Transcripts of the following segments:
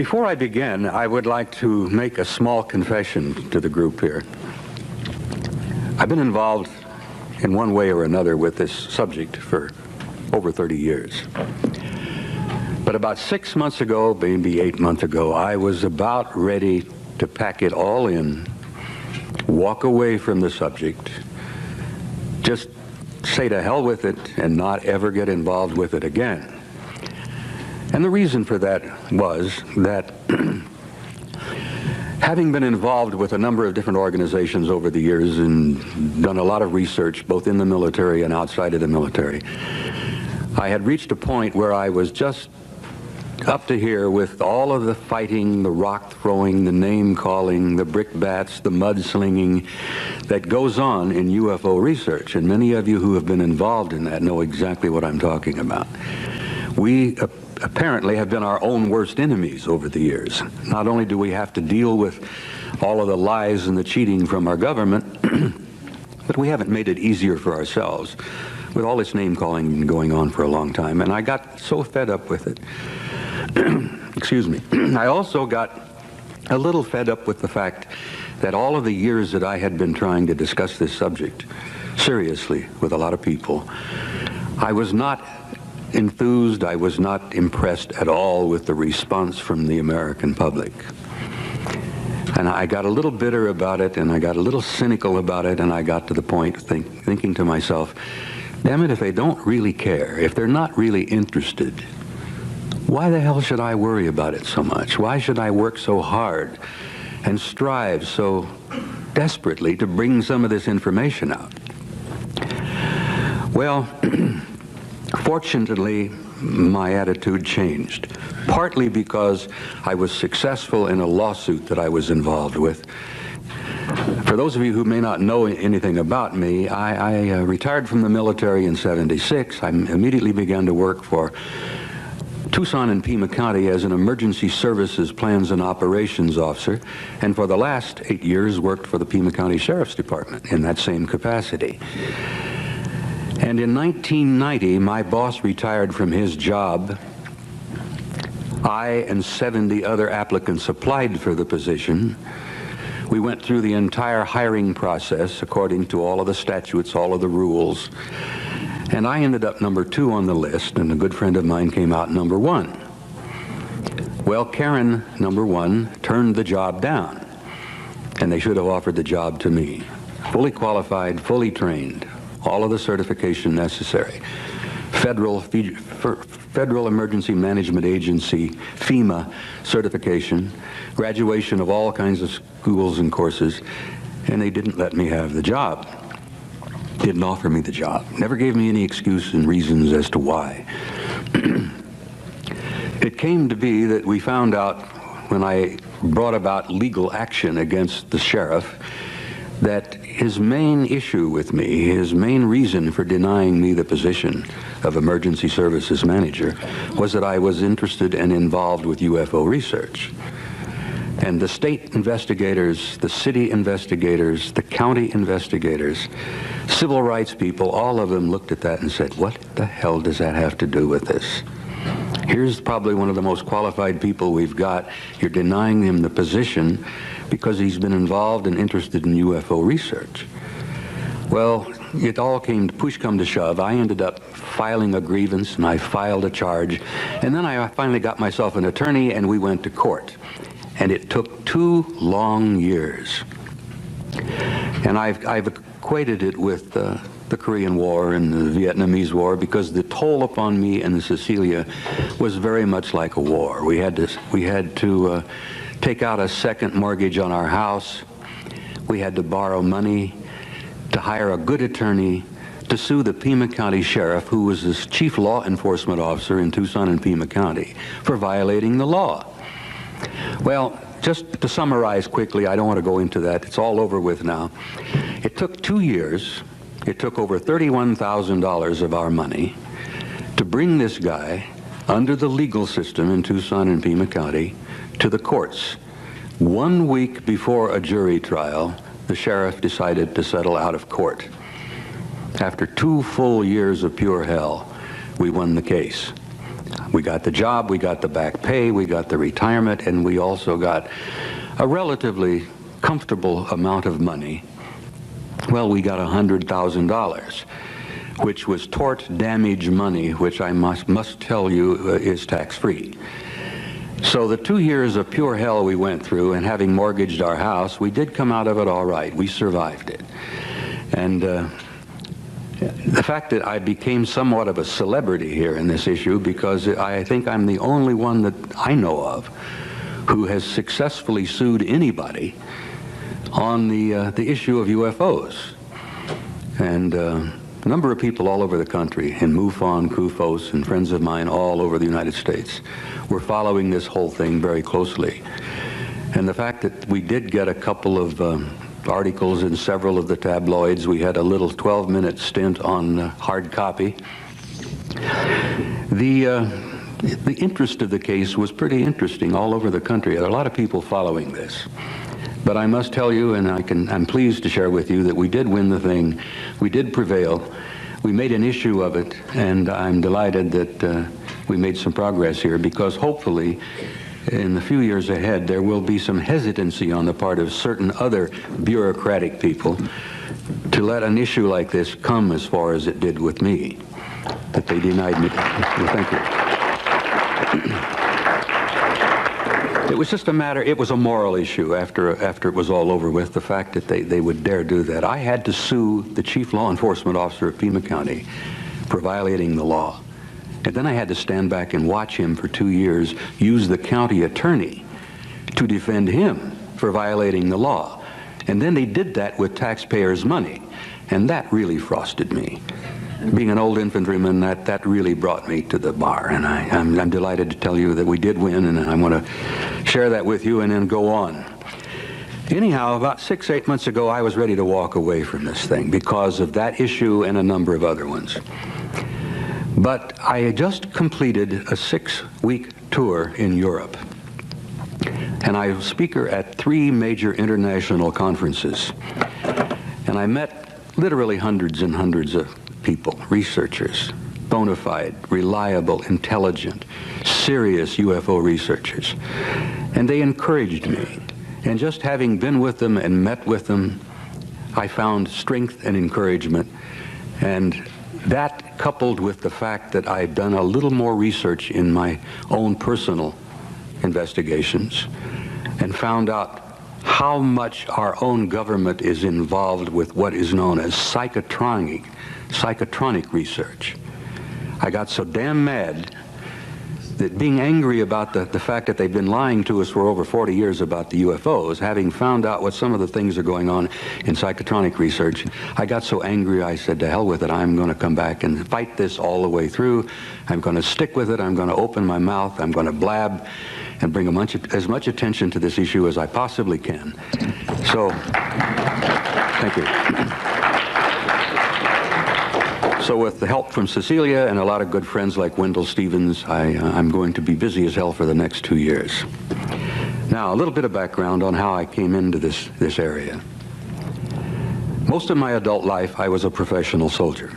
Before I begin, I would like to make a small confession to the group here. I've been involved in one way or another with this subject for over 30 years. But about 6 months ago, maybe 8 months ago, I was about ready to pack it all in, walk away from the subject, just say to hell with it and not ever get involved with it again. And the reason for that was that having been involved with a number of different organizations over the years and done a lot of research both in the military and outside of the military, I had reached a point where I was just up to here with all of the fighting, the rock throwing, the name calling, the brickbats, the mudslinging that goes on in UFO research. And many of you who have been involved in that know exactly what I'm talking about. We apparently have been our own worst enemies over the years. Not only do we have to deal with all of the lies and the cheating from our government, but we haven't made it easier for ourselves with all this name calling going on for a long time. And I got so fed up with it. Excuse me. I also got a little fed up with the fact that all of the years that I had been trying to discuss this subject seriously with a lot of people, I was not enthused, I was not impressed at all with the response from the American public. And I got a little bitter about it, and I got a little cynical about it, and I got to the point thinking to myself, damn it, if they don't really care, if they're not really interested, why the hell should I worry about it so much? Why should I work so hard and strive so desperately to bring some of this information out? Well, fortunately, my attitude changed, partly because I was successful in a lawsuit that I was involved with. For those of you who may not know anything about me, I retired from the military in '76. I immediately began to work for Tucson and Pima County as an emergency services plans and operations officer, and for the last 8 years worked for the Pima County Sheriff's Department in that same capacity. And in 1990, my boss retired from his job. I and 70 other applicants applied for the position. We went through the entire hiring process according to all of the statutes, all of the rules. And I ended up number 2 on the list, and a good friend of mine came out number 1. Well, Karen, number 1, turned the job down, and they should have offered the job to me. Fully qualified, fully trained, all of the certification necessary. Federal Emergency Management Agency, FEMA certification, graduation of all kinds of schools and courses, and they didn't let me have the job. Didn't offer me the job. Never gave me any excuse and reasons as to why. It came to be that we found out when I brought about legal action against the sheriff that his main issue with me, his main reason for denying me the position of emergency services manager was that I was interested and involved with UFO research. And the state investigators, the city investigators, the county investigators, civil rights people, all of them looked at that and said, what the hell does that have to do with this? Here's probably one of the most qualified people we've got. You're denying him the position because he's been involved and interested in UFO research. Well, it all came to push come to shove. I ended up filing a grievance, and I filed a charge. And then I finally got myself an attorney, and we went to court. And it took 2 long years. And I've equated it with the Korean War and the Vietnamese War because the toll upon me and Cecilia was very much like a war. We had to take out a second mortgage on our house. We had to borrow money, to hire a good attorney, to sue the Pima County Sheriff, who was the chief law enforcement officer in Tucson and Pima County, for violating the law. Well, just to summarize quickly, I don't want to go into that. It's all over with now. It took 2 years. It took over $31,000 of our money to bring this guy under the legal system in Tucson and Pima County to the courts. 1 week before a jury trial, the sheriff decided to settle out of court. After 2 full years of pure hell, we won the case. We got the job, we got the back pay, we got the retirement, and we also got a relatively comfortable amount of money. Well, we got $100,000, which was tort damage money, which I must tell you is tax-free. So the 2 years of pure hell we went through, and having mortgaged our house, we did come out of it all right. We survived it. And the fact that I became somewhat of a celebrity here in this issue, because I think I'm the only one that I know of who has successfully sued anybody on the issue of UFOs. And a number of people all over the country, in MUFON, CUFOS, and friends of mine all over the United States, were following this whole thing very closely. And the fact that we did get a couple of articles in several of the tabloids, we had a little 12-minute stint on hard copy. The interest of the case was pretty interesting all over the country. There are a lot of people following this. But I must tell you, and I'm pleased to share with you, that we did win the thing. We did prevail. We made an issue of it, and I'm delighted that we made some progress here, because hopefully in the few years ahead there will be some hesitancy on the part of certain other bureaucratic people to let an issue like this come as far as it did with me, that they denied me. Well, thank you. It was just a matter, it was a moral issue after it was all over with, the fact that they would dare do that. I had to sue the chief law enforcement officer of Pima County for violating the law. And then I had to stand back and watch him for 2 years use the county attorney to defend him for violating the law. And then they did that with taxpayers' money. And that really frosted me. Being an old infantryman, that really brought me to the bar. And I'm delighted to tell you that we did win, and I want to share that with you and then go on. Anyhow, about 6-8 months ago, I was ready to walk away from this thing because of that issue and a number of other ones. But I had just completed a 6-week tour in Europe. And I was speaker at 3 major international conferences. And I met literally hundreds and hundreds of people, researchers, bona fide, reliable, intelligent, serious UFO researchers. And they encouraged me. And just having been with them and met with them, I found strength and encouragement. And that, coupled with the fact that I'd done a little more research in my own personal investigations and found out how much our own government is involved with what is known as psychotronic research. I got so damn mad that, being angry about the fact that they've been lying to us for over 40 years about the UFOs, having found out what some of the things are going on in psychotronic research, I got so angry I said, to hell with it, I'm going to come back and fight this all the way through. I'm going to stick with it. I'm going to open my mouth. I'm going to blab and bring as much attention to this issue as I possibly can. So, thank you. So with the help from Cecilia and a lot of good friends like Wendell Stevens, I'm going to be busy as hell for the next 2 years. Now, a little bit of background on how I came into this area. Most of my adult life, I was a professional soldier.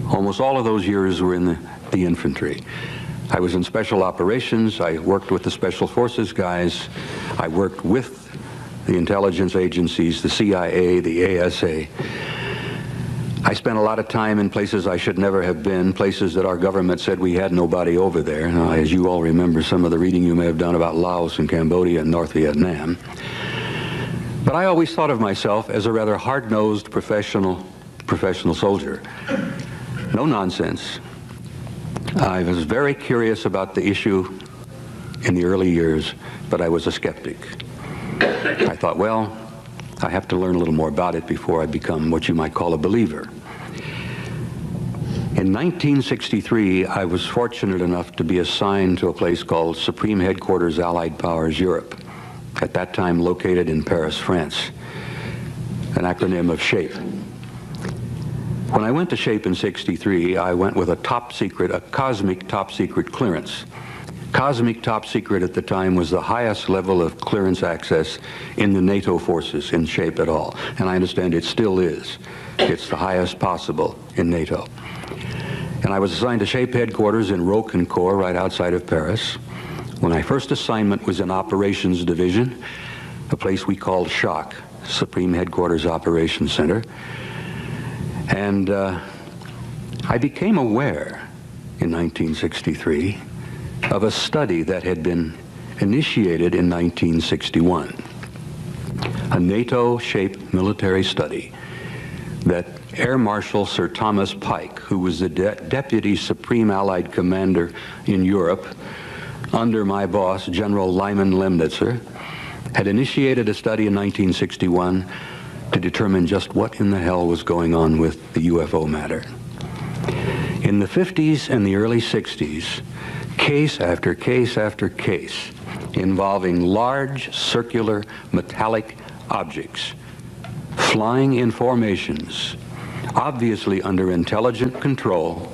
Almost all of those years were in the infantry. I was in special operations. I worked with the Special Forces guys. I worked with the intelligence agencies, the CIA, the ASA. I spent a lot of time in places I should never have been, places that our government said we had nobody over there. Now, as you all remember some of the reading you may have done about Laos and Cambodia and North Vietnam. But I always thought of myself as a rather hard-nosed professional soldier. No nonsense. I was very curious about the issue in the early years, but I was a skeptic. I thought, well, I have to learn a little more about it before I become what you might call a believer. In 1963, I was fortunate enough to be assigned to a place called Supreme Headquarters Allied Powers Europe, at that time located in Paris, France, an acronym of SHAPE. When I went to SHAPE in '63, I went with a cosmic top secret clearance. Cosmic top secret at the time was the highest level of clearance access in the NATO forces in SHAPE at all. And I understand it still is. It's the highest possible in NATO. And I was assigned to shape headquarters in Roquencourt, right outside of Paris. When my first assignment was in Operations Division, a place we called SHOC, Supreme Headquarters Operations Center. And I became aware in 1963 of a study that had been initiated in 1961, a NATO-shaped military study that Air Marshal Sir Thomas Pike, who was the Deputy Supreme Allied Commander in Europe under my boss, General Lyman Lemnitzer, had initiated a study in 1961 to determine just what in the hell was going on with the UFO matter. In the 50s and the early 60s, case after case after case involving large circular metallic objects flying in formations, obviously under intelligent control,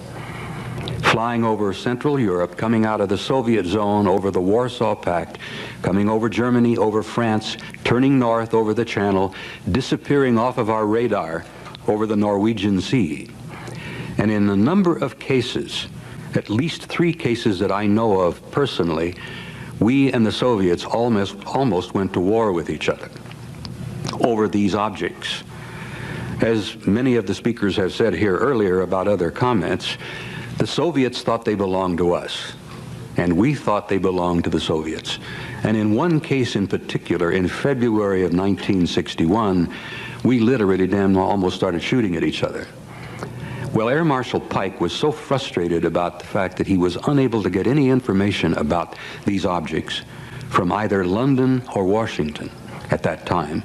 flying over Central Europe, coming out of the Soviet zone, over the Warsaw Pact, coming over Germany, over France, turning north over the Channel, disappearing off of our radar over the Norwegian Sea. And in a number of cases, at least 3 cases that I know of personally, we and the Soviets almost went to war with each other over these objects. As many of the speakers have said here earlier about other comments, the Soviets thought they belonged to us, and we thought they belonged to the Soviets. And in one case in particular, in February of 1961, we literally almost started shooting at each other. Well, Air Marshal Pike was so frustrated about the fact that he was unable to get any information about these objects from either London or Washington at that time,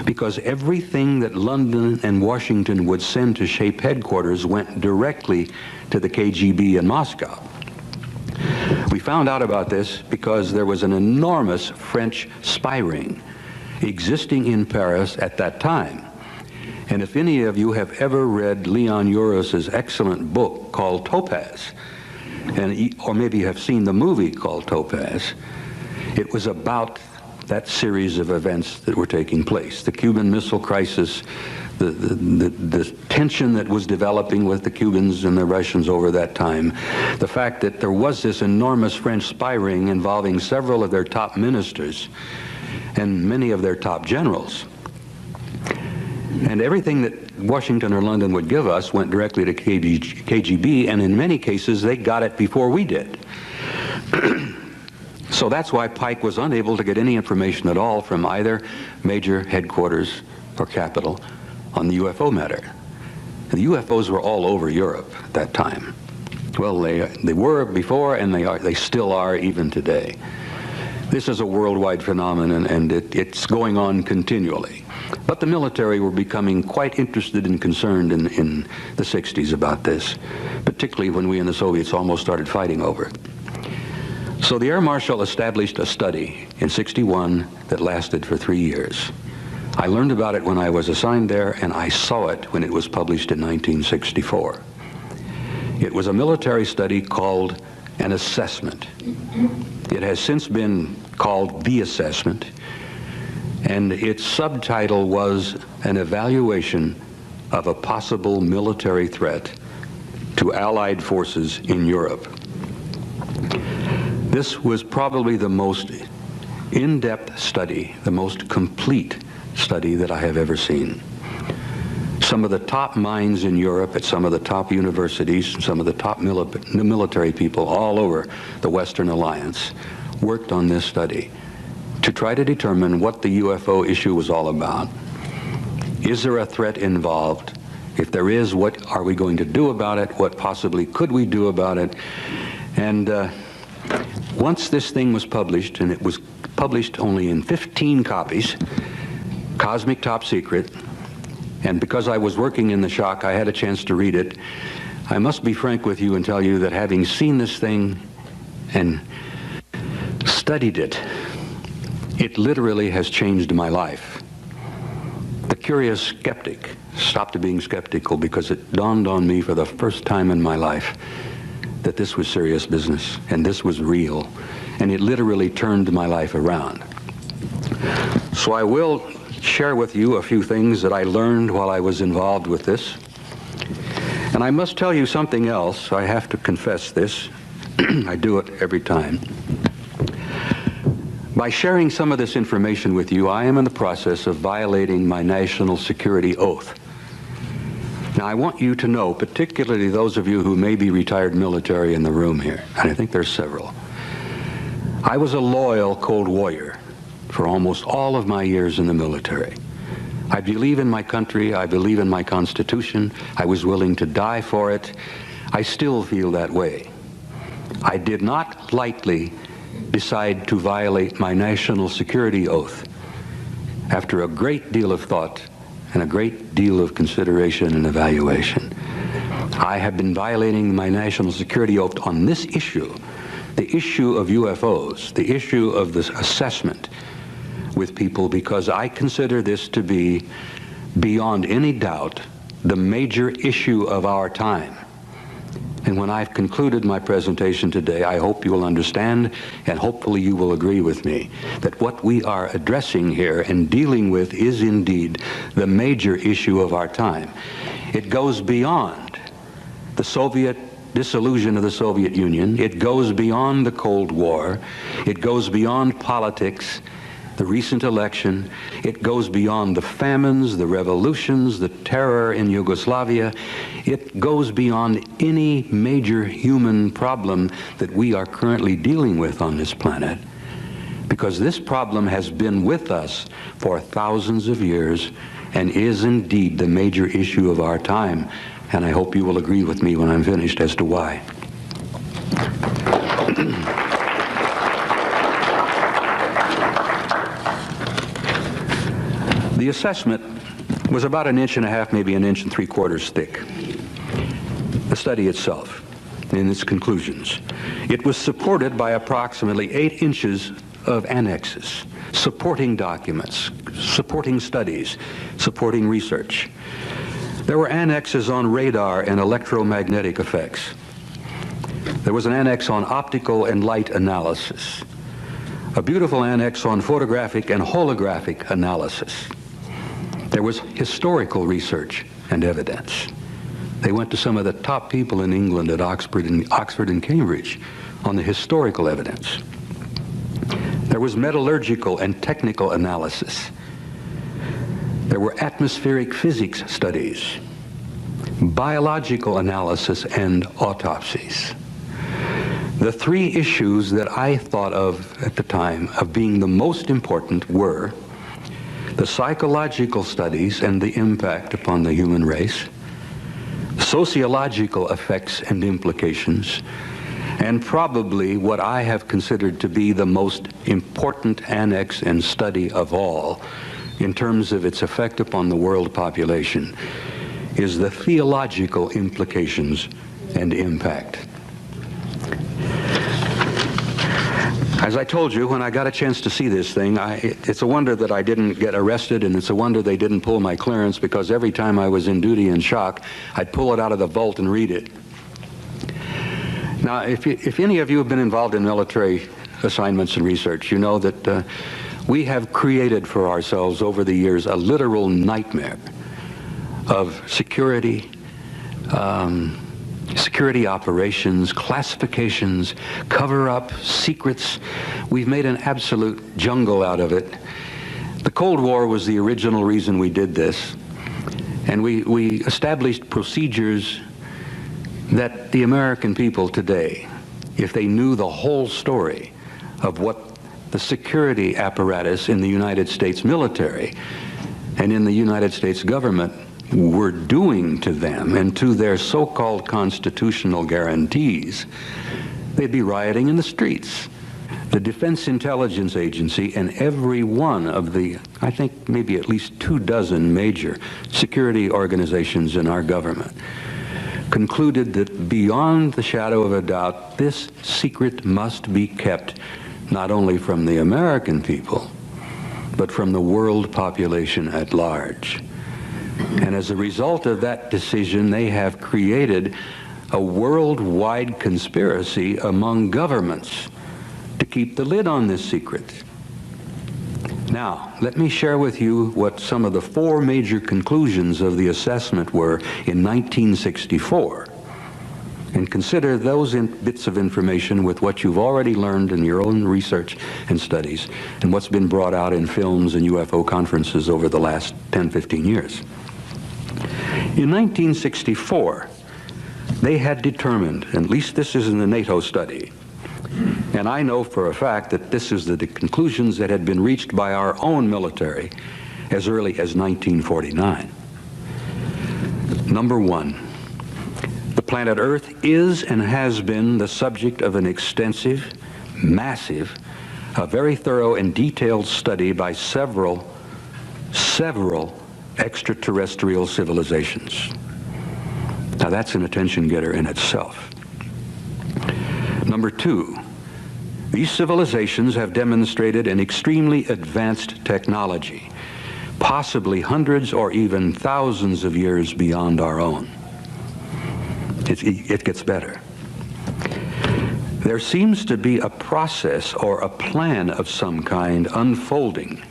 because everything that London and Washington would send to shape headquarters went directly to the KGB in Moscow. We found out about this because there was an enormous French spy ring existing in Paris at that time. And if any of you have ever read Leon Uris's excellent book called Topaz, or maybe have seen the movie called Topaz, it was about that series of events that were taking place. The Cuban Missile Crisis, the tension that was developing with the Cubans and the Russians over that time, the fact that there was this enormous French spy ring involving several of their top ministers and many of their top generals. And everything that Washington or London would give us went directly to KGB, and in many cases they got it before we did. So that's why Pike was unable to get any information at all from either major headquarters or capital on the UFO matter. The UFOs were all over Europe at that time. Well, they were before, and they still are even today. This is a worldwide phenomenon, and it's going on continually. But the military were becoming quite interested and concerned in the 60s about this, particularly when we and the Soviets almost started fighting over it. So the Air Marshal established a study in '61 that lasted for 3 years. I learned about it when I was assigned there, and I saw it when it was published in 1964. It was a military study called an assessment. It has since been called the assessment, and its subtitle was an evaluation of a possible military threat to Allied forces in Europe. This was probably the most in-depth study, the most complete study that I have ever seen. Some of the top minds in Europe at some of the top universities, some of the top military people all over the Western Alliance worked on this study to try to determine what the UFO issue was all about. Is there a threat involved? If there is, what are we going to do about it? What possibly could we do about it? And once this thing was published, and it was published only in 15 copies, cosmic top secret, and because I was working in the SHOC, I had a chance to read it. I must be frank with you and tell you that having seen this thing and studied it, it literally has changed my life. The curious skeptic stopped being skeptical because it dawned on me for the first time in my life that this was serious business and this was real, and it literally turned my life around. So I will share with you a few things that I learned while I was involved with this. And And I must tell you something else. I have to confess this. I do it every time. By sharing some of this information with you, I am in the process of violating my national security oath. Now, I want you to know, particularly those of you who may be retired military in the room here, and I think there's several, I was a loyal Cold Warrior for almost all of my years in the military. I believe in my country. I believe in my Constitution. I was willing to die for it. I still feel that way. I did not lightly decide to violate my national security oath after a great deal of thought and a great deal of consideration and evaluation. I have been violating my national security oath on this issue, the issue of UFOs, the issue of this assessment with people, because I consider this to be, beyond any doubt, the major issue of our time. And when I've concluded my presentation today, I hope you will understand, and hopefully you will agree with me, that what we are addressing here and dealing with is indeed the major issue of our time. It goes beyond the Soviet dissolution of the Soviet Union. It goes beyond the Cold War. It goes beyond politics, the recent election. It goes beyond the famines, the revolutions, the terror in Yugoslavia. It goes beyond any major human problem that we are currently dealing with on this planet, because this problem has been with us for thousands of years and is indeed the major issue of our time. And I hope you will agree with me when I'm finished as to why. The assessment was about 1.5 inches, maybe 1.75 inches thick. The study itself, in its conclusions. It was supported by approximately 8 inches of annexes, supporting documents, supporting studies, supporting research. There were annexes on radar and electromagnetic effects. There was an annex on optical and light analysis. A beautiful annex on photographic and holographic analysis. There was historical research and evidence. They went to some of the top people in England at Oxford and Cambridge on the historical evidence. There was metallurgical and technical analysis. There were atmospheric physics studies, biological analysis, and autopsies. The 3 issues that I thought of at the time of being the most important were the psychological studies and the impact upon the human race, sociological effects and implications, and probably what I have considered to be the most important annex and study of all in terms of its effect upon the world population is the theological implications and impact. As I told you, when I got a chance to see this thing, it's a wonder that I didn't get arrested, and it's a wonder they didn't pull my clearance, because every time I was in duty in shock, I'd pull it out of the vault and read it. Now, if any of you have been involved in military assignments and research, you know that we have created for ourselves over the years a literal nightmare of security, security operations, classifications, cover-up, secrets. We've made an absolute jungle out of it. The Cold War was the original reason we did this, and we established procedures that the American people today, if they knew the whole story of what the security apparatus in the United States military and in the United States government were doing to them and to their so-called constitutional guarantees, they'd be rioting in the streets. The Defense Intelligence Agency and every one of the, I think maybe at least 24 major security organizations in our government concluded that beyond the shadow of a doubt, this secret must be kept not only from the American people, but from the world population at large. And as a result of that decision, they have created a worldwide conspiracy among governments to keep the lid on this secret. Now, let me share with you what some of the 4 major conclusions of the assessment were in 1964, and consider those bits of information with what you've already learned in your own research and studies, and what's been brought out in films and UFO conferences over the last 10, 15 years. In 1964, they had determined, at least this is in the NATO study, and I know for a fact that this is the conclusions that had been reached by our own military as early as 1949. Number 1, the planet Earth is and has been the subject of an extensive, massive, a very thorough and detailed study by several extraterrestrial civilizations. Now that's an attention getter in itself. Number 2, these civilizations have demonstrated an extremely advanced technology, possibly hundreds or even thousands of years beyond our own. It gets better. There seems to be a process or a plan of some kind unfolding.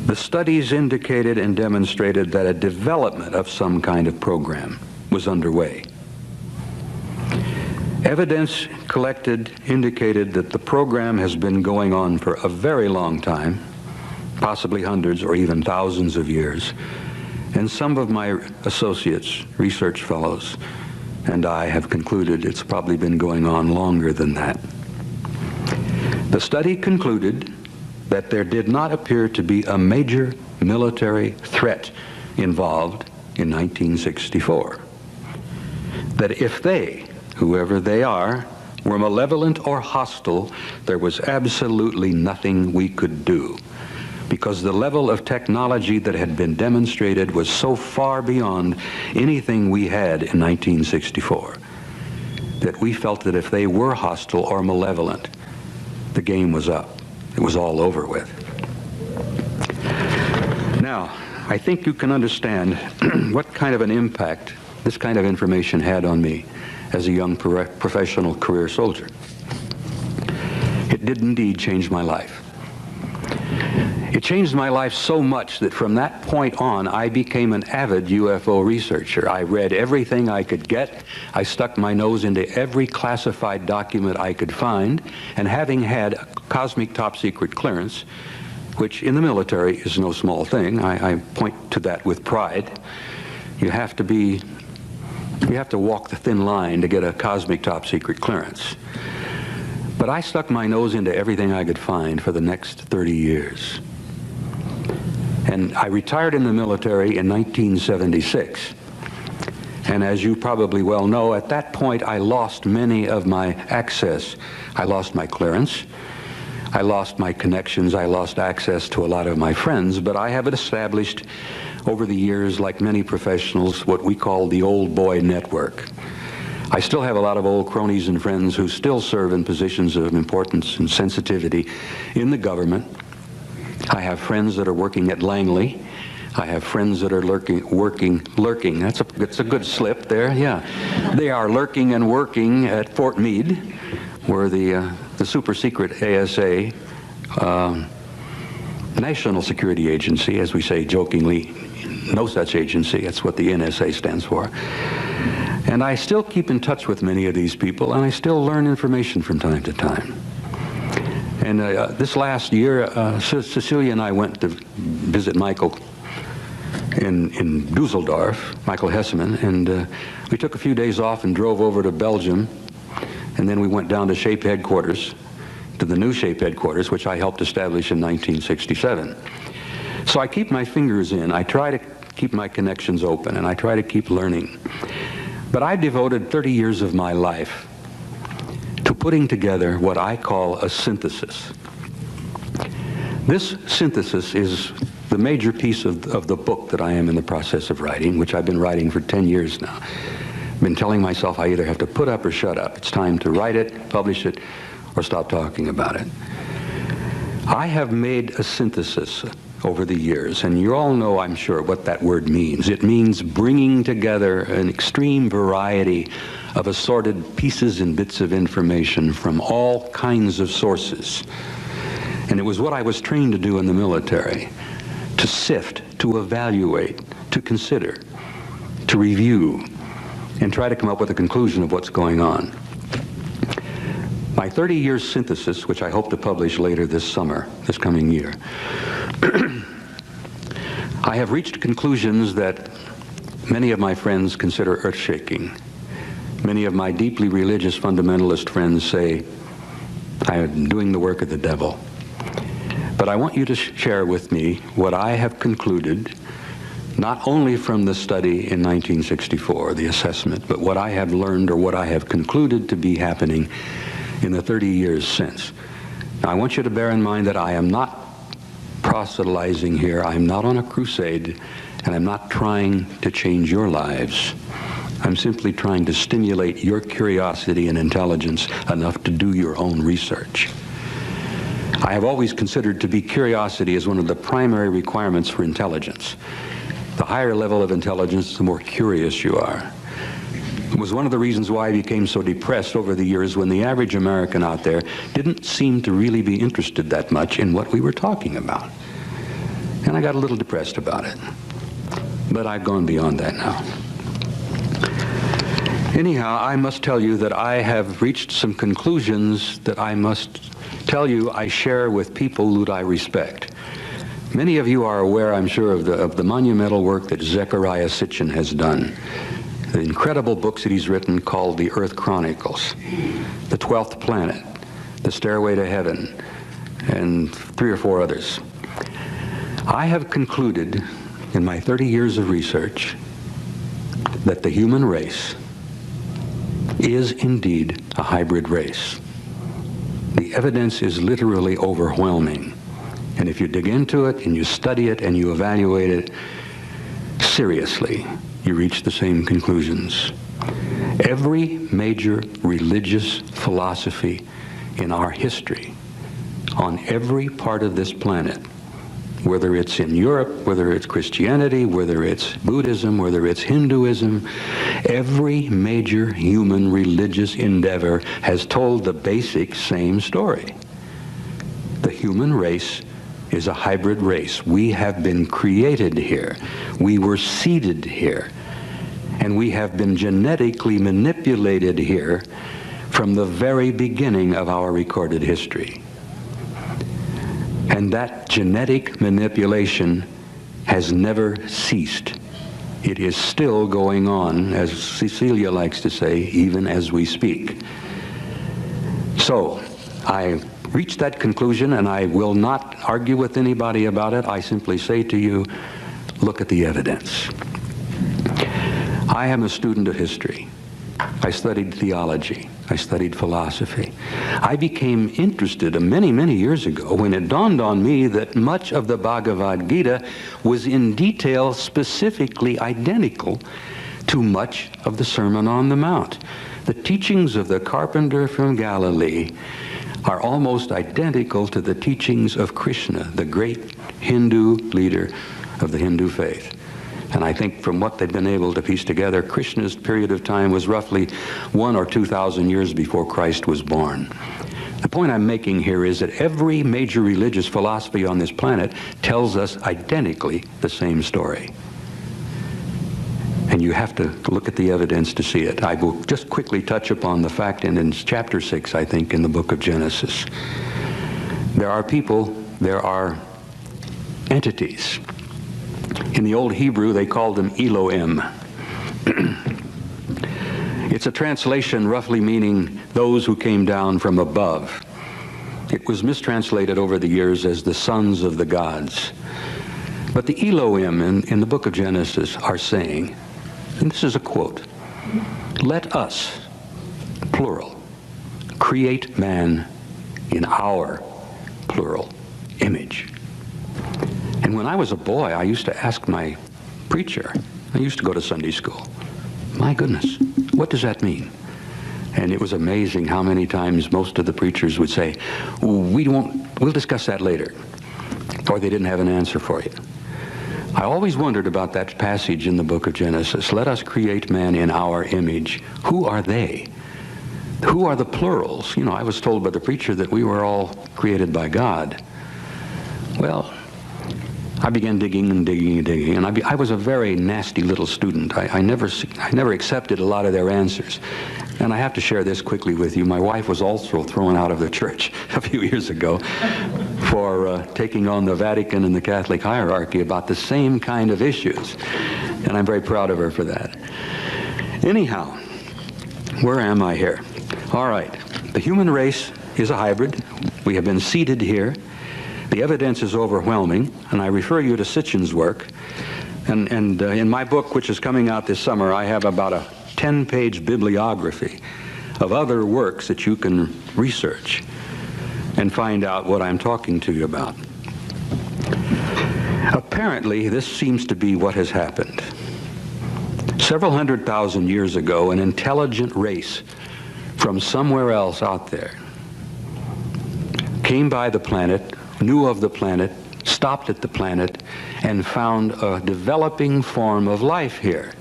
The studies indicated and demonstrated that a development of some kind of program was underway. Evidence collected indicated that the program has been going on for a very long time, possibly hundreds or even thousands of years, and some of my associates, research fellows, and I have concluded it's probably been going on longer than that. The study concluded that there did not appear to be a major military threat involved in 1964. That if they, whoever they are, were malevolent or hostile, there was absolutely nothing we could do, because the level of technology that had been demonstrated was so far beyond anything we had in 1964 that we felt that if they were hostile or malevolent, the game was up. It was all over with. Now, I think you can understand what kind of an impact this kind of information had on me as a young professional career soldier. It did indeed change my life. It changed my life so much that from that point on, I became an avid UFO researcher. I read everything I could get. I stuck my nose into every classified document I could find, and having had a cosmic top secret clearance, which in the military is no small thing, I point to that with pride. You have to walk the thin line to get a cosmic top secret clearance. But I stuck my nose into everything I could find for the next 30 years. And I retired in the military in 1976. And as you probably well know, at that point I lost many of my access. I lost my clearance, I lost my connections, I lost access to a lot of my friends, but I have established over the years, like many professionals, what we call the old boy network. I still have a lot of old cronies and friends who still serve in positions of importance and sensitivity in the government. I have friends that are working at Langley. I have friends that are lurking. That's a good slip there, yeah. They are lurking and working at Fort Meade, where the super secret ASA, National Security Agency, as we say jokingly, no such agency, that's what the NSA stands for. And I still keep in touch with many of these people, and I still learn information from time to time. And this last year, Cecilia and I went to visit Michael in Dusseldorf, Michael Hesseman, and we took a few days off and drove over to Belgium, and then we went down to SHAPE headquarters, to the new SHAPE headquarters, which I helped establish in 1967. So I keep my fingers in, I try to keep my connections open, and I try to keep learning. But I've devoted 30 years of my life to putting together what I call a synthesis. This synthesis is the major piece of the book that I am in the process of writing, which I've been writing for 10 years now. I've been telling myself I either have to put up or shut up. It's time to write it, publish it, or stop talking about it. I have made a synthesis over the years, and you all know, I'm sure, what that word means. It means bringing together an extreme variety of assorted pieces and bits of information from all kinds of sources. And it was what I was trained to do in the military, to sift, to evaluate, to consider, to review, and try to come up with a conclusion of what's going on. My 30-year synthesis, which I hope to publish later this summer, this coming year, I have reached conclusions that many of my friends consider earth-shaking. Many of my deeply religious fundamentalist friends say I am doing the work of the devil. But I want you to share with me what I have concluded, not only from the study in 1964, the assessment, but what I have learned or what I have concluded to be happening in the 30 years since. Now, I want you to bear in mind that I am not proselytizing here. I'm not on a crusade, and I'm not trying to change your lives. I'm simply trying to stimulate your curiosity and intelligence enough to do your own research. I have always considered to be curiosity as one of the primary requirements for intelligence. The higher level of intelligence, the more curious you are. It was one of the reasons why I became so depressed over the years when the average American out there didn't seem to really be interested that much in what we were talking about. And I got a little depressed about it. But I've gone beyond that now. Anyhow, I must tell you that I have reached some conclusions that I must tell you I share with people who I respect. Many of you are aware, I'm sure, of the monumental work that Zecharia Sitchin has done. The incredible books that he's written called The Earth Chronicles, The 12th Planet, The Stairway to Heaven, and 3 or 4 others. I have concluded in my 30 years of research that the human race is indeed a hybrid race. The evidence is literally overwhelming. And if you dig into it and you study it and you evaluate it seriously, you reach the same conclusions. Every major religious philosophy in our history, on every part of this planet, whether it's in Europe, whether it's Christianity, whether it's Buddhism, whether it's Hinduism, every major human religious endeavor has told the basic same story. The human race is a hybrid race. We have been created here. We were seeded here. And we have been genetically manipulated here from the very beginning of our recorded history. And that genetic manipulation has never ceased. It is still going on, as Cecilia likes to say, even as we speak. So, I reached that conclusion, and I will not argue with anybody about it. I simply say to you, look at the evidence. I am a student of history. I studied theology. I studied philosophy. I became interested many, many years ago when it dawned on me that much of the Bhagavad Gita was in detail specifically identical to much of the Sermon on the Mount. The teachings of the carpenter from Galilee are almost identical to the teachings of Krishna, the great Hindu leader of the Hindu faith. And I think from what they've been able to piece together, Krishna's period of time was roughly 1,000 or 2,000 years before Christ was born. The point I'm making here is that every major religious philosophy on this planet tells us identically the same story. And you have to look at the evidence to see it. I will just quickly touch upon the fact, and in chapter 6, I think, in the book of Genesis, there are people, there are entities. In the old Hebrew, they called them Elohim. It's a translation roughly meaning those who came down from above. It was mistranslated over the years as the sons of the gods. But the Elohim in the book of Genesis are saying, and this is a quote, "Let us, plural, create man in our, plural, image." And when I was a boy, I used to ask my preacher, I used to go to Sunday school, my goodness, what does that mean? And it was amazing how many times most of the preachers would say, we'll discuss that later. Or they didn't have an answer for you. I always wondered about that passage in the book of Genesis. Let us create man in our image. Who are they? Who are the plurals? You know, I was told by the preacher that we were all created by God. Well, I began digging and digging and digging, and I was a very nasty little student. I never accepted a lot of their answers. And I have to share this quickly with you. My wife was also thrown out of the church a few years ago for taking on the Vatican and the Catholic hierarchy about the same kind of issues. And I'm very proud of her for that. Anyhow, where am I here? All right. The human race is a hybrid. We have been seeded here. The evidence is overwhelming, and I refer you to Sitchin's work. And in my book, which is coming out this summer, I have about a 10-page bibliography of other works that you can research and find out what I'm talking to you about. Apparently, this seems to be what has happened. Several 100,000 years ago, an intelligent race from somewhere else out there came by the planet, knew of the planet, stopped at the planet, and found a developing form of life here.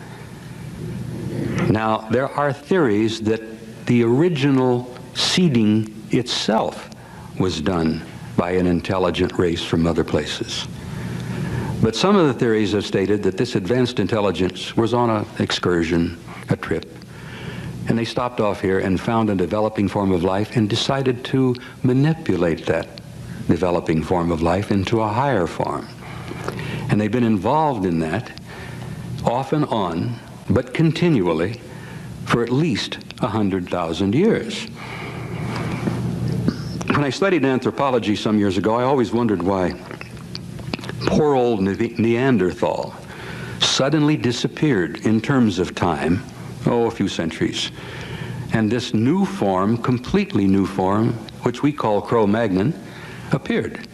Now, there are theories that the original seeding itself was done by an intelligent race from other places. But some of the theories have stated that this advanced intelligence was on an excursion, a trip, and they stopped off here and found a developing form of life and decided to manipulate that developing form of life into a higher form. And they've been involved in that off and on, but continually, for at least 100,000 years. When I studied anthropology some years ago, I always wondered why poor old Neanderthal suddenly disappeared in terms of time, a few centuries. And this new form, completely new form, which we call Cro-Magnon, appeared.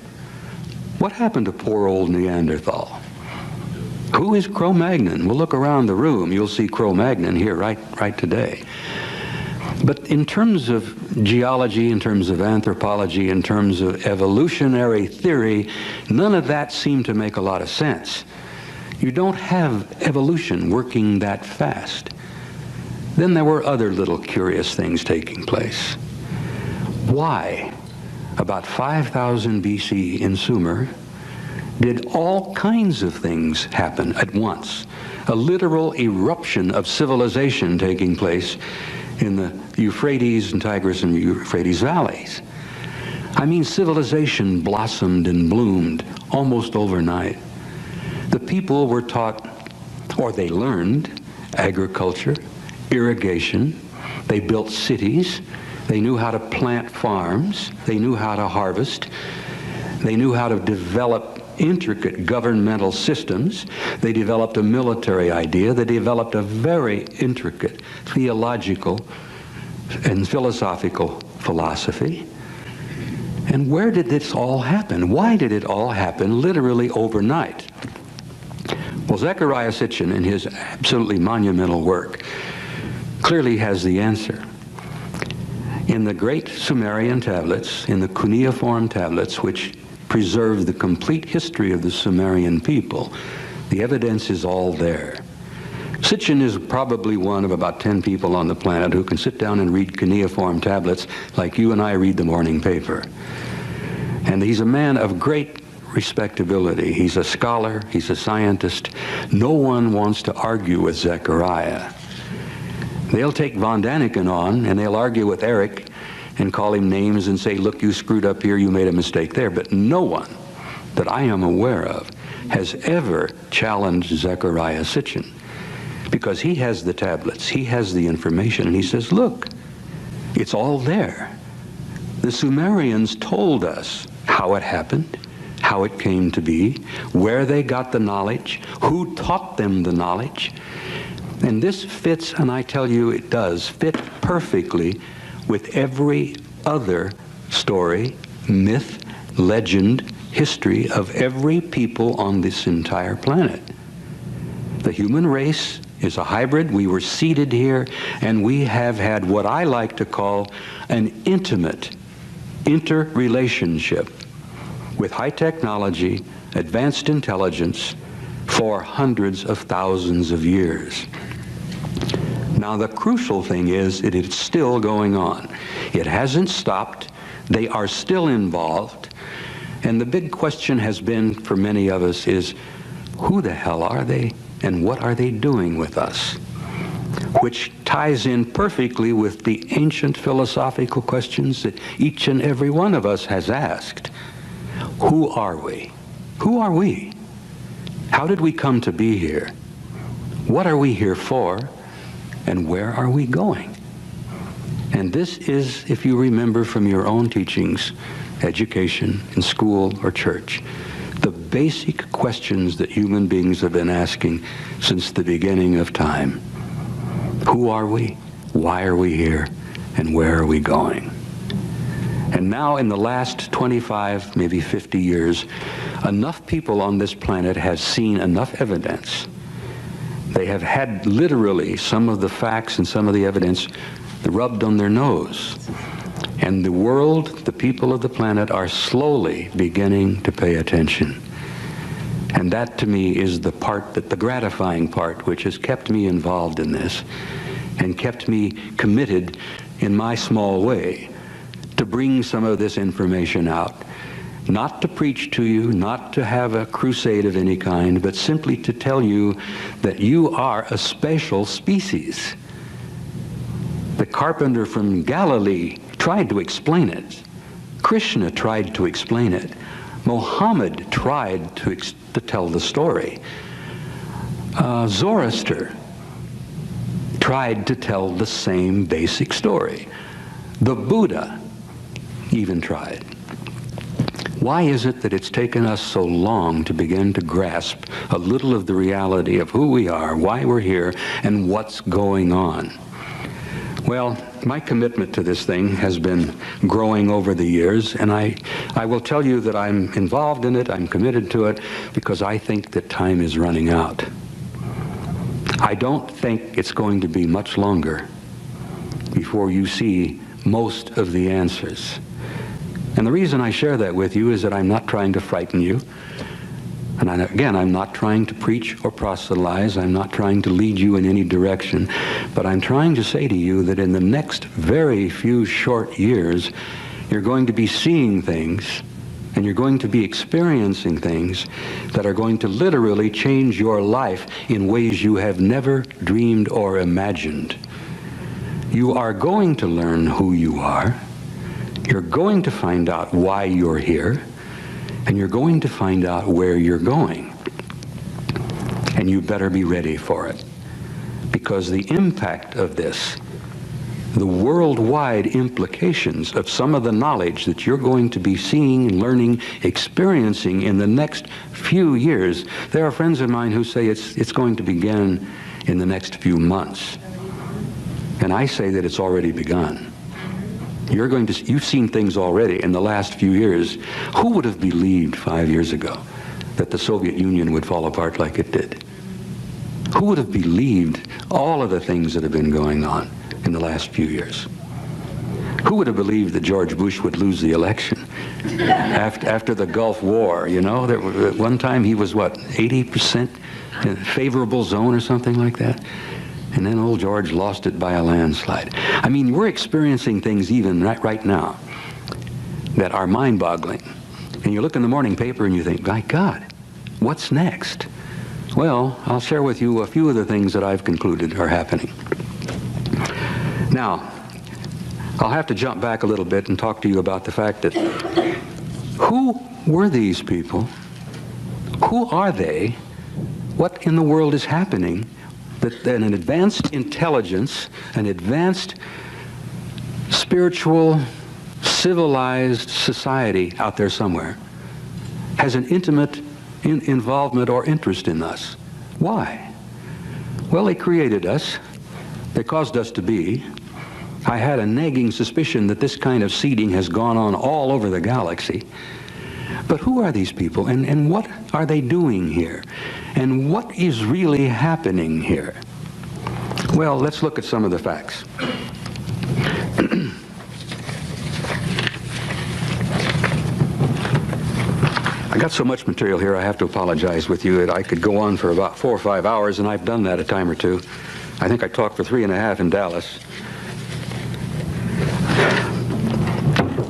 What happened to poor old Neanderthal? Who is Cro-Magnon? Well, look around the room. You'll see Cro-Magnon here right today. But in terms of geology, in terms of anthropology, in terms of evolutionary theory, none of that seemed to make a lot of sense. You don't have evolution working that fast. Then there were other little curious things taking place. Why, about 5,000 BC in Sumer, did all kinds of things happen at once? A literal eruption of civilization taking place in the Euphrates and Tigris and Euphrates valleys. I mean, civilization blossomed and bloomed almost overnight. The people were taught, or they learned, agriculture, irrigation. They built cities. They knew how to plant farms. They knew how to harvest. They knew how to develop intricate governmental systems. They developed a military idea. They developed a very intricate theological and philosophical philosophy. And where did this all happen? Why did it all happen literally overnight? Well, Zecharia Sitchin, in his absolutely monumental work, clearly has the answer. In the great Sumerian tablets, in the cuneiform tablets, which preserve the complete history of the Sumerian people, the evidence is all there. Sitchin is probably one of about 10 people on the planet who can sit down and read cuneiform tablets like you and I read the morning paper. And he's a man of great respectability. He's a scholar, he's a scientist. No one wants to argue with Zecharia. They'll take von Daniken on and they'll argue with Eric and call him names and say, look, you screwed up here, you made a mistake there. But no one that I am aware of has ever challenged Zecharia Sitchin, because he has the tablets, he has the information, and he says, look, it's all there. The Sumerians told us how it happened, how it came to be, where they got the knowledge, who taught them the knowledge. And this fits, and I tell you it does, fit perfectly with every other story, myth, legend, history of every people on this entire planet. The human race is a hybrid. We were seeded here, and we have had what I like to call an intimate interrelationship with high technology, advanced intelligence for hundreds of thousands of years. Now, the crucial thing is that it's still going on. It hasn't stopped. They are still involved. And the big question has been for many of us is, who the hell are they and what are they doing with us? Which ties in perfectly with the ancient philosophical questions that each and every one of us has asked. Who are we? Who are we? How did we come to be here? What are we here for? And where are we going? And this is, if you remember from your own teachings, education, in school or church, the basic questions that human beings have been asking since the beginning of time. Who are we? Why are we here? And where are we going? And now in the last 25, maybe 50 years, enough people on this planet have seen enough evidence. They have had literally some of the facts and some of the evidence rubbed on their nose. And the world, the people of the planet, are slowly beginning to pay attention. And that to me is the part, the gratifying part, which has kept me involved in this and kept me committed in my small way to bring some of this information out. Not to preach to you, not to have a crusade of any kind, but simply to tell you that you are a special species. The carpenter from Galilee tried to explain it. Krishna tried to explain it. Mohammed tried to tell the story. Zoroaster tried to tell the same basic story. The Buddha even tried. Why is it that it's taken us so long to begin to grasp a little of the reality of who we are, why we're here, and what's going on? Well, my commitment to this thing has been growing over the years, and I will tell you that I'm involved in it, I'm committed to it, because I think that time is running out. I don't think it's going to be much longer before you see most of the answers. And the reason I share that with you is that I'm not trying to frighten you. And again, I'm not trying to preach or proselytize. I'm not trying to lead you in any direction. But I'm trying to say to you that in the next very few short years, you're going to be seeing things and you're going to be experiencing things that are going to literally change your life in ways you have never dreamed or imagined. You are going to learn who you are. You're going to find out why you're here. And you're going to find out where you're going. And you better be ready for it. Because the impact of this, the worldwide implications of some of the knowledge that you're going to be seeing, learning, experiencing in the next few years, there are friends of mine who say it's going to begin in the next few months. And I say that it's already begun. You've seen things already in the last few years. Who would have believed 5 years ago that the Soviet Union would fall apart like it did? Who would have believed all of the things that have been going on in the last few years? Who would have believed that George Bush would lose the election after the Gulf War? You know, at one time he was, what, 80% in favorable zone or something like that? And then old George lost it by a landslide. I mean, we're experiencing things even right now that are mind-boggling. And you look in the morning paper and you think, my God, what's next? Well, I'll share with you a few of the things that I've concluded are happening. Now, I'll have to jump back a little bit and talk to you about the fact that who were these people? Who are they? What in the world is happening? That an advanced intelligence, an advanced spiritual, civilized society out there somewhere has an intimate involvement or interest in us. Why? Well, they created us. They caused us to be. I had a nagging suspicion that this kind of seeding has gone on all over the galaxy. But who are these people, and what are they doing here? And what is really happening here? Well, let's look at some of the facts. I got so much material here, I have to apologize with you that I could go on for about 4 or 5 hours, and I've done that a time or two. I think I talked for 3.5 in Dallas.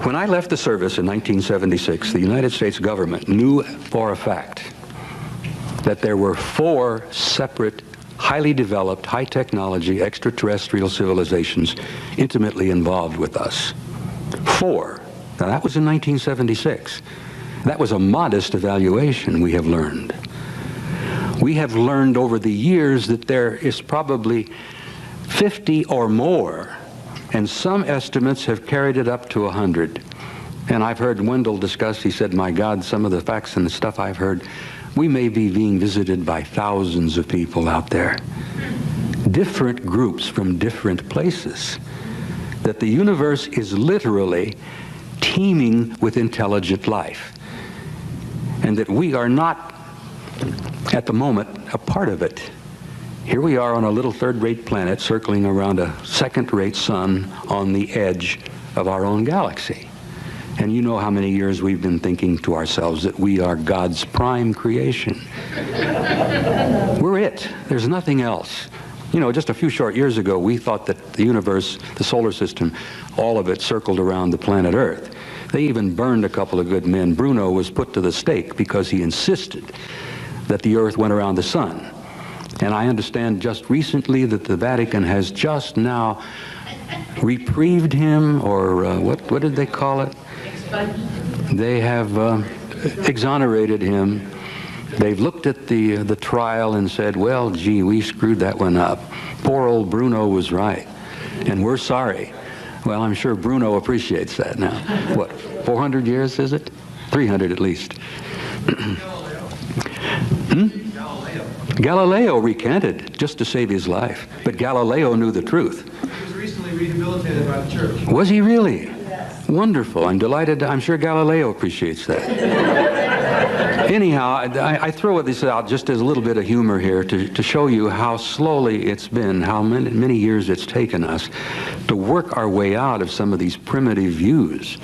When I left the service in 1976, the United States government knew for a fact that there were 4 separate, highly developed, high-technology extraterrestrial civilizations intimately involved with us. 4. Now that was in 1976. That was a modest evaluation, we have learned. We have learned over the years that there is probably 50 or more, and some estimates have carried it up to 100. And I've heard Wendell discuss, he said, my God, some of the facts and the stuff I've heard, we may be being visited by thousands of people out there. Different groups from different places. That the universe is literally teeming with intelligent life. And that we are not, at the moment, a part of it. Here we are on a little third-rate planet circling around a second-rate sun on the edge of our own galaxy. And you know how many years we've been thinking to ourselves that we are God's prime creation. We're it. There's nothing else. You know, just a few short years ago, we thought that the universe, the solar system, all of it circled around the planet Earth. They even burned a couple of good men. Bruno was put to the stake because he insisted that the Earth went around the sun. And I understand just recently that the Vatican has just now reprieved him, or what did they call it? They have exonerated him. They've looked at the trial and said, well, gee, we screwed that one up. Poor old Bruno was right, and we're sorry. Well, I'm sure Bruno appreciates that now. What, 400 years, is it? 300 at least. Galileo recanted just to save his life, but Galileo knew the truth. He was recently rehabilitated by the church. Was he really? Yes. Wonderful. I'm delighted. I'm sure Galileo appreciates that. Anyhow, I throw this out just as a little bit of humor here to show you how slowly it's been, how many years it's taken us to work our way out of some of these primitive views.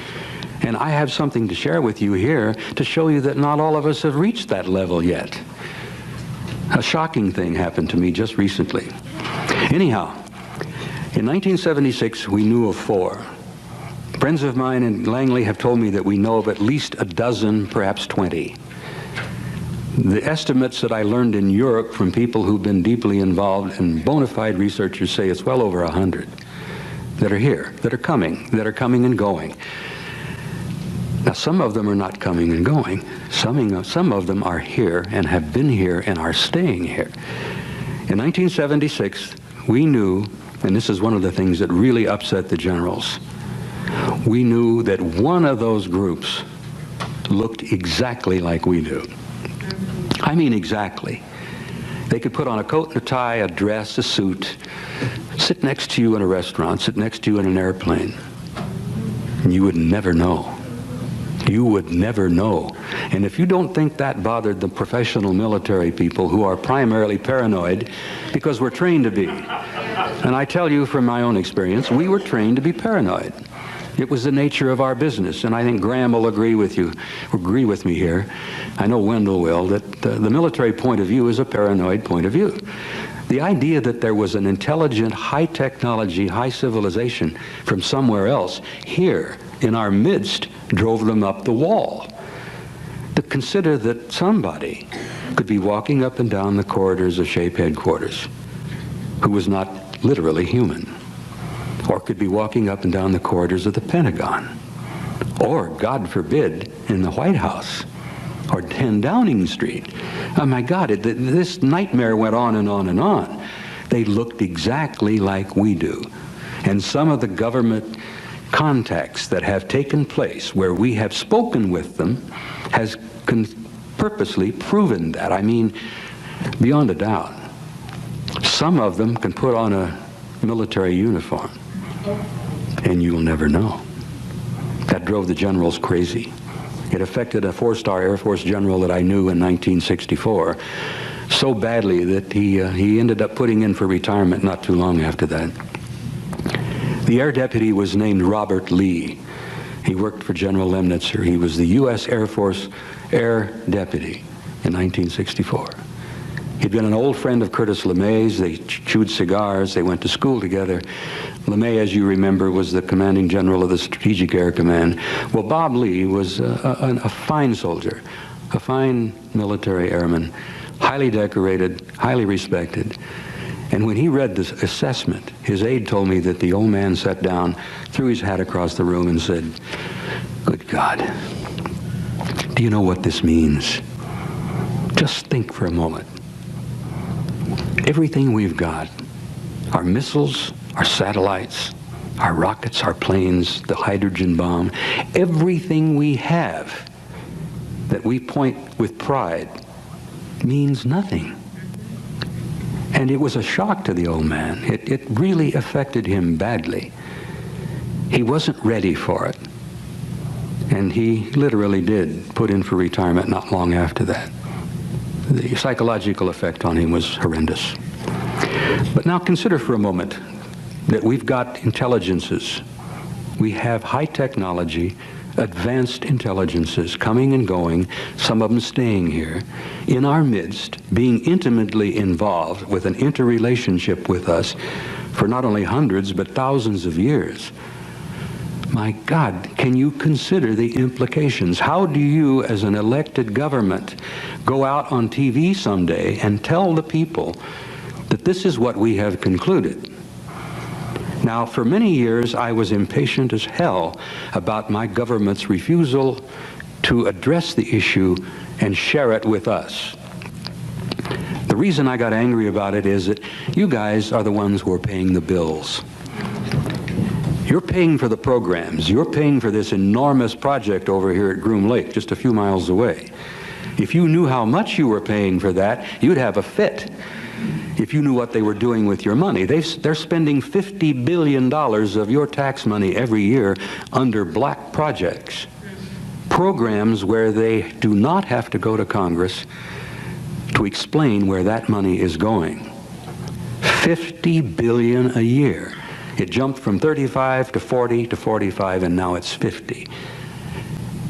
And I have something to share with you here to show you that not all of us have reached that level yet. A shocking thing happened to me just recently. Anyhow, in 1976, we knew of 4. Friends of mine in Langley have told me that we know of at least a dozen, perhaps 20. The estimates that I learned in Europe from people who've been deeply involved and bona fide researchers say it's well over 100 that are here, that are coming and going. Now, some of them are not coming and going. Some of them are here and have been here and are staying here. In 1976, we knew, and this is one of the things that really upset the generals, we knew that one of those groups looked exactly like we do. I mean exactly. They could put on a coat and a tie, a dress, a suit, sit next to you in a restaurant, sit next to you in an airplane, and you would never know. You would never know. And if you don't think that bothered the professional military people who are primarily paranoid, because we're trained to be. And I tell you from my own experience, we were trained to be paranoid. It was the nature of our business, and I think Graham will agree with me here. I know Wendell will, that the military point of view is a paranoid point of view. The idea that there was an intelligent, high technology, high civilization from somewhere else here in our midst drove them up the wall. To consider that somebody could be walking up and down the corridors of SHAPE headquarters who was not literally human, or could be walking up and down the corridors of the Pentagon, or, God forbid, in the White House, or 10 Downing Street. Oh my God, this nightmare went on and on and on. They looked exactly like we do. And some of the government contacts that have taken place where we have spoken with them has purposely proven that. I mean, beyond a doubt. Some of them can put on a military uniform, and you'll never know. That drove the generals crazy. It affected a 4-star Air Force general that I knew in 1964 so badly that he ended up putting in for retirement not too long after that. The air deputy was named Robert Lee. He worked for General Lemnitzer. He was the U.S. Air Force Air Deputy in 1964. He'd been an old friend of Curtis LeMay's. They chewed cigars. They went to school together. LeMay, as you remember, was the commanding general of the Strategic Air Command. Well, Bob Lee was a fine soldier, a fine military airman, highly decorated, highly respected. And when he read this assessment, his aide told me that the old man sat down, threw his hat across the room and said, "Good God, do you know what this means? Just think for a moment. Everything we've got, our missiles, our satellites, our rockets, our planes, the hydrogen bomb, everything we have that we point with pride means nothing." And it was a shock to the old man. It really affected him badly. He wasn't ready for it. And he literally did put in for retirement not long after that. The psychological effect on him was horrendous. But now consider for a moment that we've got intelligences. We have high technology, advanced intelligences coming and going, some of them staying here, in our midst, being intimately involved with an interrelationship with us for not only hundreds but thousands of years. My God, can you consider the implications? How do you, as an elected government, go out on TV someday and tell the people that this is what we have concluded? Now, for many years, I was impatient as hell about my government's refusal to address the issue and share it with us. The reason I got angry about it is that you guys are the ones who are paying the bills. You're paying for the programs. You're paying for this enormous project over here at Groom Lake, just a few miles away. If you knew how much you were paying for that, you'd have a fit. If you knew what they were doing with your money. They're spending $50 billion of your tax money every year under black projects. Programs where they do not have to go to Congress to explain where that money is going. $50 billion a year. It jumped from 35 to 40 to 45, and now it's 50.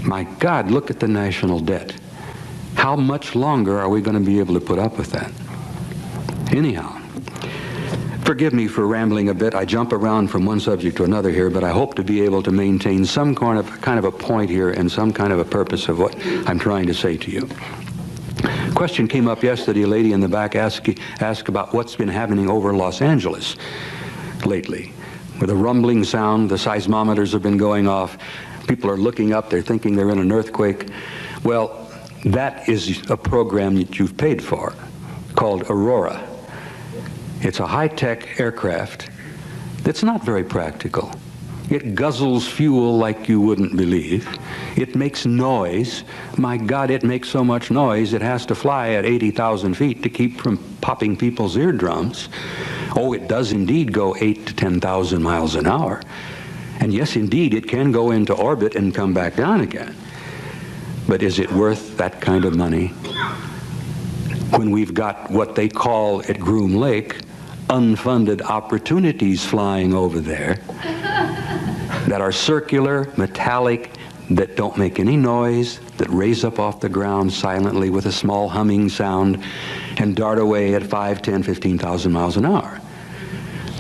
My God, look at the national debt. How much longer are we going to be able to put up with that? Anyhow, forgive me for rambling a bit. I jump around from one subject to another here, but I hope to be able to maintain some kind of a point here and some kind of a purpose of what I'm trying to say to you. Question came up yesterday. A lady in the back asked about what's been happening over Los Angeles lately. With a rumbling sound, the seismometers have been going off. People are looking up. They're thinking they're in an earthquake. Well, that is a program that you've paid for called Aurora. It's a high-tech aircraft that's not very practical. It guzzles fuel like you wouldn't believe. It makes noise. My God, it makes so much noise it has to fly at 80,000 feet to keep from popping people's eardrums. Oh, it does indeed go 8,000 to 10,000 miles an hour. And yes, indeed, it can go into orbit and come back down again. But is it worth that kind of money when we've got what they call at Groom Lake unfunded opportunities flying over there that are circular, metallic, that don't make any noise, that raise up off the ground silently with a small humming sound and dart away at 5, 10, 15,000 miles an hour?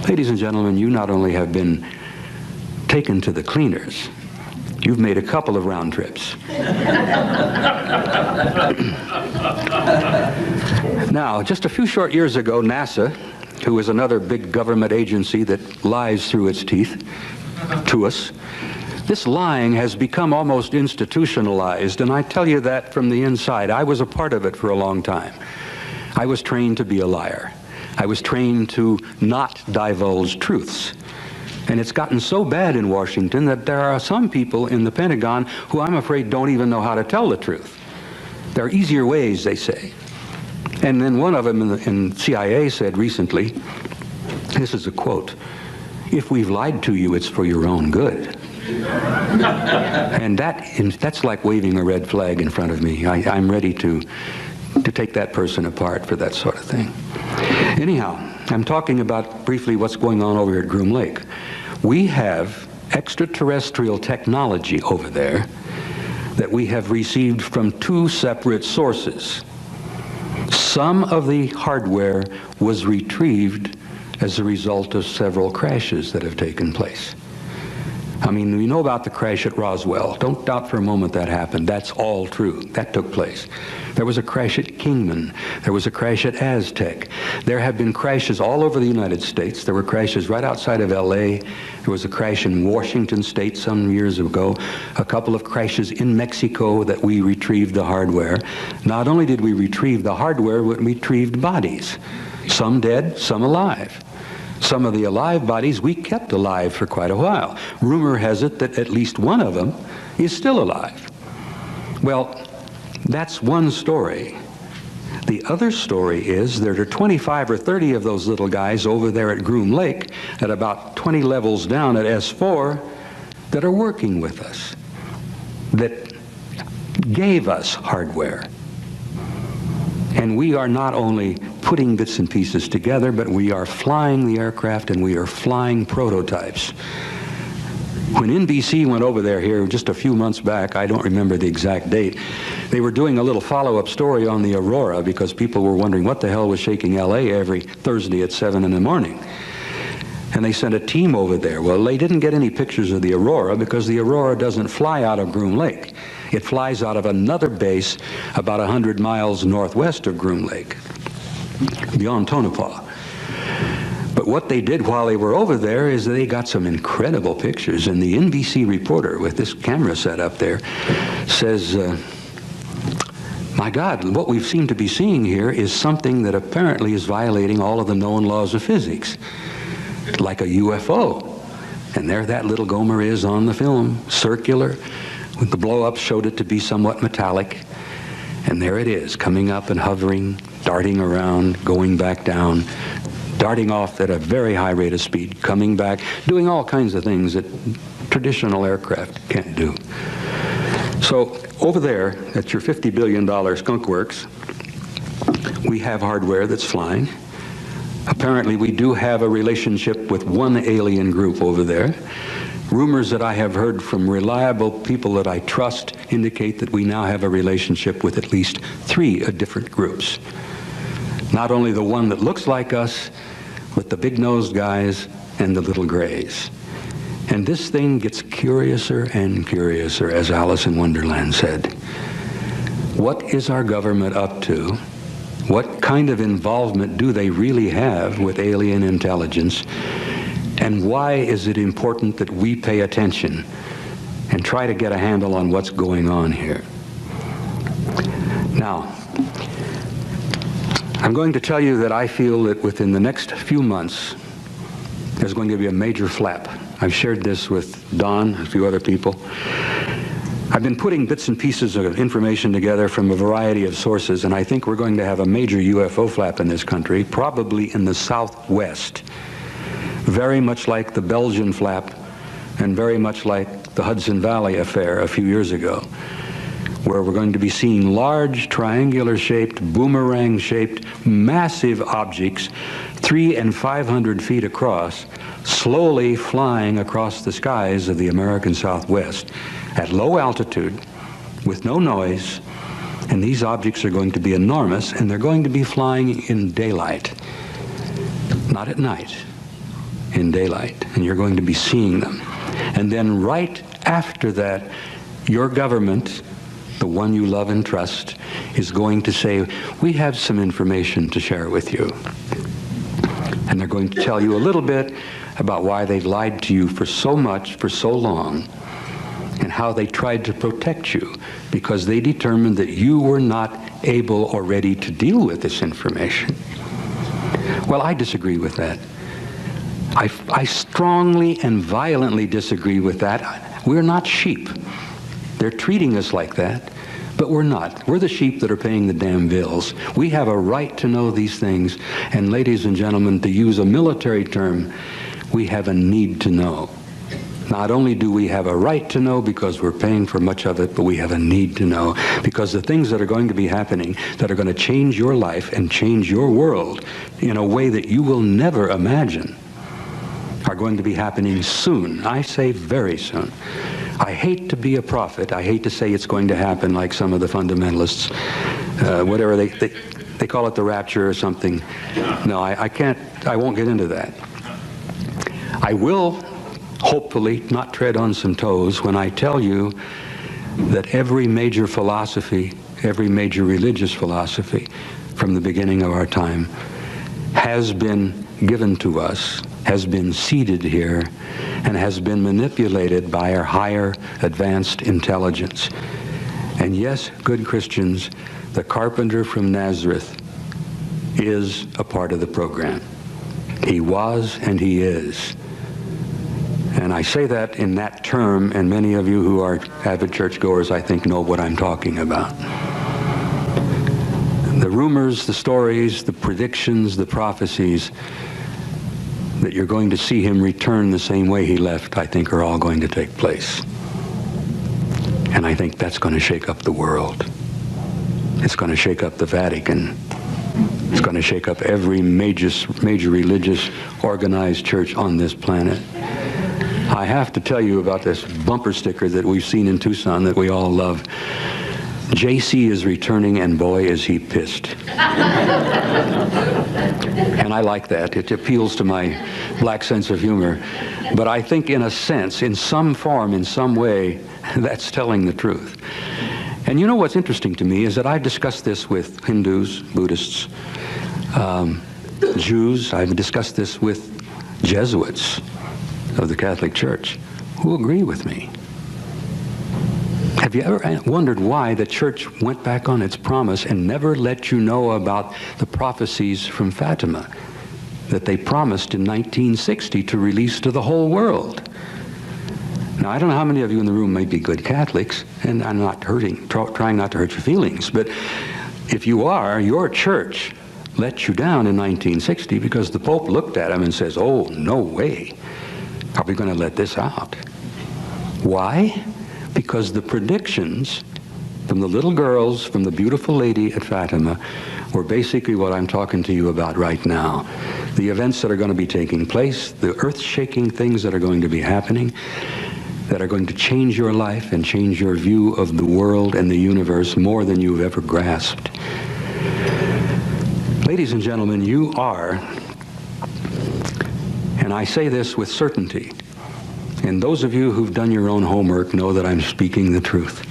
Ladies and gentlemen, you not only have been taken to the cleaners, you've made a couple of round trips. Now, just a few short years ago, NASA, who is another big government agency that lies through its teeth to us, this lying has become almost institutionalized, and I tell you that from the inside. I was a part of it for a long time. I was trained to be a liar. I was trained to not divulge truths. And it's gotten so bad in Washington that there are some people in the Pentagon who I'm afraid don't even know how to tell the truth. There are easier ways, they say. And then one of them in the CIA said recently, this is a quote, "If we've lied to you, it's for your own good." And that's like waving a red flag in front of me. I'm ready to take that person apart for that sort of thing. Anyhow, I'm talking about briefly what's going on over here at Groom Lake. We have extraterrestrial technology over there that we have received from two separate sources. Some of the hardware was retrieved as a result of several crashes that have taken place. I mean, we know about the crash at Roswell. Don't doubt for a moment that happened. That's all true. That took place. There was a crash at Kingman. There was a crash at Aztec. There have been crashes all over the United States. There were crashes right outside of LA. There was a crash in Washington State some years ago. A couple of crashes in Mexico that we retrieved the hardware. Not only did we retrieve the hardware, but we retrieved bodies. Some dead, some alive. Some of the alive bodies we kept alive for quite a while. Rumor has it that at least one of them is still alive. Well, that's one story. The other story is there are 25 or 30 of those little guys over there at Groom Lake at about 20 levels down at S4 that are working with us, that gave us hardware. And we are not only putting bits and pieces together, but we are flying the aircraft and we are flying prototypes. When NBC went over there here just a few months back, I don't remember the exact date, they were doing a little follow-up story on the Aurora because people were wondering what the hell was shaking LA every Thursday at 7 in the morning. And they sent a team over there. Well, they didn't get any pictures of the Aurora because the Aurora doesn't fly out of Groom Lake. It flies out of another base about 100 miles northwest of Groom Lake, beyond Tonopah. But what they did while they were over there is they got some incredible pictures, and the NBC reporter with this camera set up there says, my God, what we seem to be seeing here is something that apparently is violating all of the known laws of physics, like a UFO. And there that little Gomer is on the film, circular. The blow-up showed it to be somewhat metallic. And there it is, coming up and hovering, darting around, going back down, darting off at a very high rate of speed, coming back, doing all kinds of things that traditional aircraft can't do. So over there at your $50 billion skunk works, we have hardware that's flying. Apparently we do have a relationship with one alien group over there. Rumors that I have heard from reliable people that I trust indicate that we now have a relationship with at least 3 different groups. Not only the one that looks like us, but the big-nosed guys and the little grays. And this thing gets curiouser and curiouser, as Alice in Wonderland said. What is our government up to? What kind of involvement do they really have with alien intelligence? And why is it important that we pay attention and try to get a handle on what's going on here? Now, I'm going to tell you that I feel that within the next few months, there's going to be a major flap. I've shared this with Don, a few other people. I've been putting bits and pieces of information together from a variety of sources, and I think we're going to have a major UFO flap in this country, probably in the southwest. Very much like the Belgian flap and very much like the Hudson Valley affair a few years ago, where we're going to be seeing large triangular-shaped, boomerang-shaped, massive objects 300 and 500 feet across, slowly flying across the skies of the American Southwest at low altitude with no noise. And these objects are going to be enormous, and they're going to be flying in daylight, not at night, in daylight, and you're going to be seeing them. And then right after that, your government, the one you love and trust, is going to say, we have some information to share with you. And they're going to tell you a little bit about why they've lied to you for so much, for so long, and how they tried to protect you because they determined that you were not able or ready to deal with this information. Well, I disagree with that. I strongly and violently disagree with that. We're not sheep. They're treating us like that, but we're not. We're the sheep that are paying the damn bills. We have a right to know these things, and ladies and gentlemen, to use a military term, we have a need to know. Not only do we have a right to know because we're paying for much of it, but we have a need to know because the things that are going to be happening that are going to change your life and change your world in a way that you will never imagine are going to be happening soon. I say very soon. I hate to be a prophet. I hate to say it's going to happen like some of the fundamentalists, whatever They call it the rapture or something. No, I can't, I won't get into that. I will, hopefully, not tread on some toes when I tell you that every major philosophy, every major religious philosophy from the beginning of our time has been given to us, has been seeded here, and has been manipulated by our higher advanced intelligence. And yes, good Christians, the carpenter from Nazareth is a part of the program. He was and he is. And I say that in that term, and many of you who are avid churchgoers, I think, know what I'm talking about. The rumors, the stories, the predictions, the prophecies that you're going to see him return the same way he left, I think, are all going to take place. And I think that's going to shake up the world. It's going to shake up the Vatican. It's going to shake up every major religious organized church on this planet. I have to tell you about this bumper sticker that we've seen in Tucson that we all love. JC is returning, and boy is he pissed. And I like that. It appeals to my black sense of humor. But I think in a sense, in some form, in some way, that's telling the truth. And you know what's interesting to me is that I've discussed this with Hindus, Buddhists, Jews. I've discussed this with Jesuits of the Catholic Church who agree with me. Have you ever wondered why the church went back on its promise and never let you know about the prophecies from Fatima that they promised in 1960 to release to the whole world? Now, I don't know how many of you in the room may be good Catholics, and I'm not trying not to hurt your feelings, but if you are, your church let you down in 1960 because the Pope looked at him and says, oh, no way are we going to let this out. Why? Because the predictions from the little girls, from the beautiful lady at Fatima, were basically what I'm talking to you about right now. The events that are going to be taking place, the earth-shaking things that are going to be happening, that are going to change your life and change your view of the world and the universe more than you've ever grasped. Ladies and gentlemen, you are, and I say this with certainty, and those of you who've done your own homework know that I'm speaking the truth.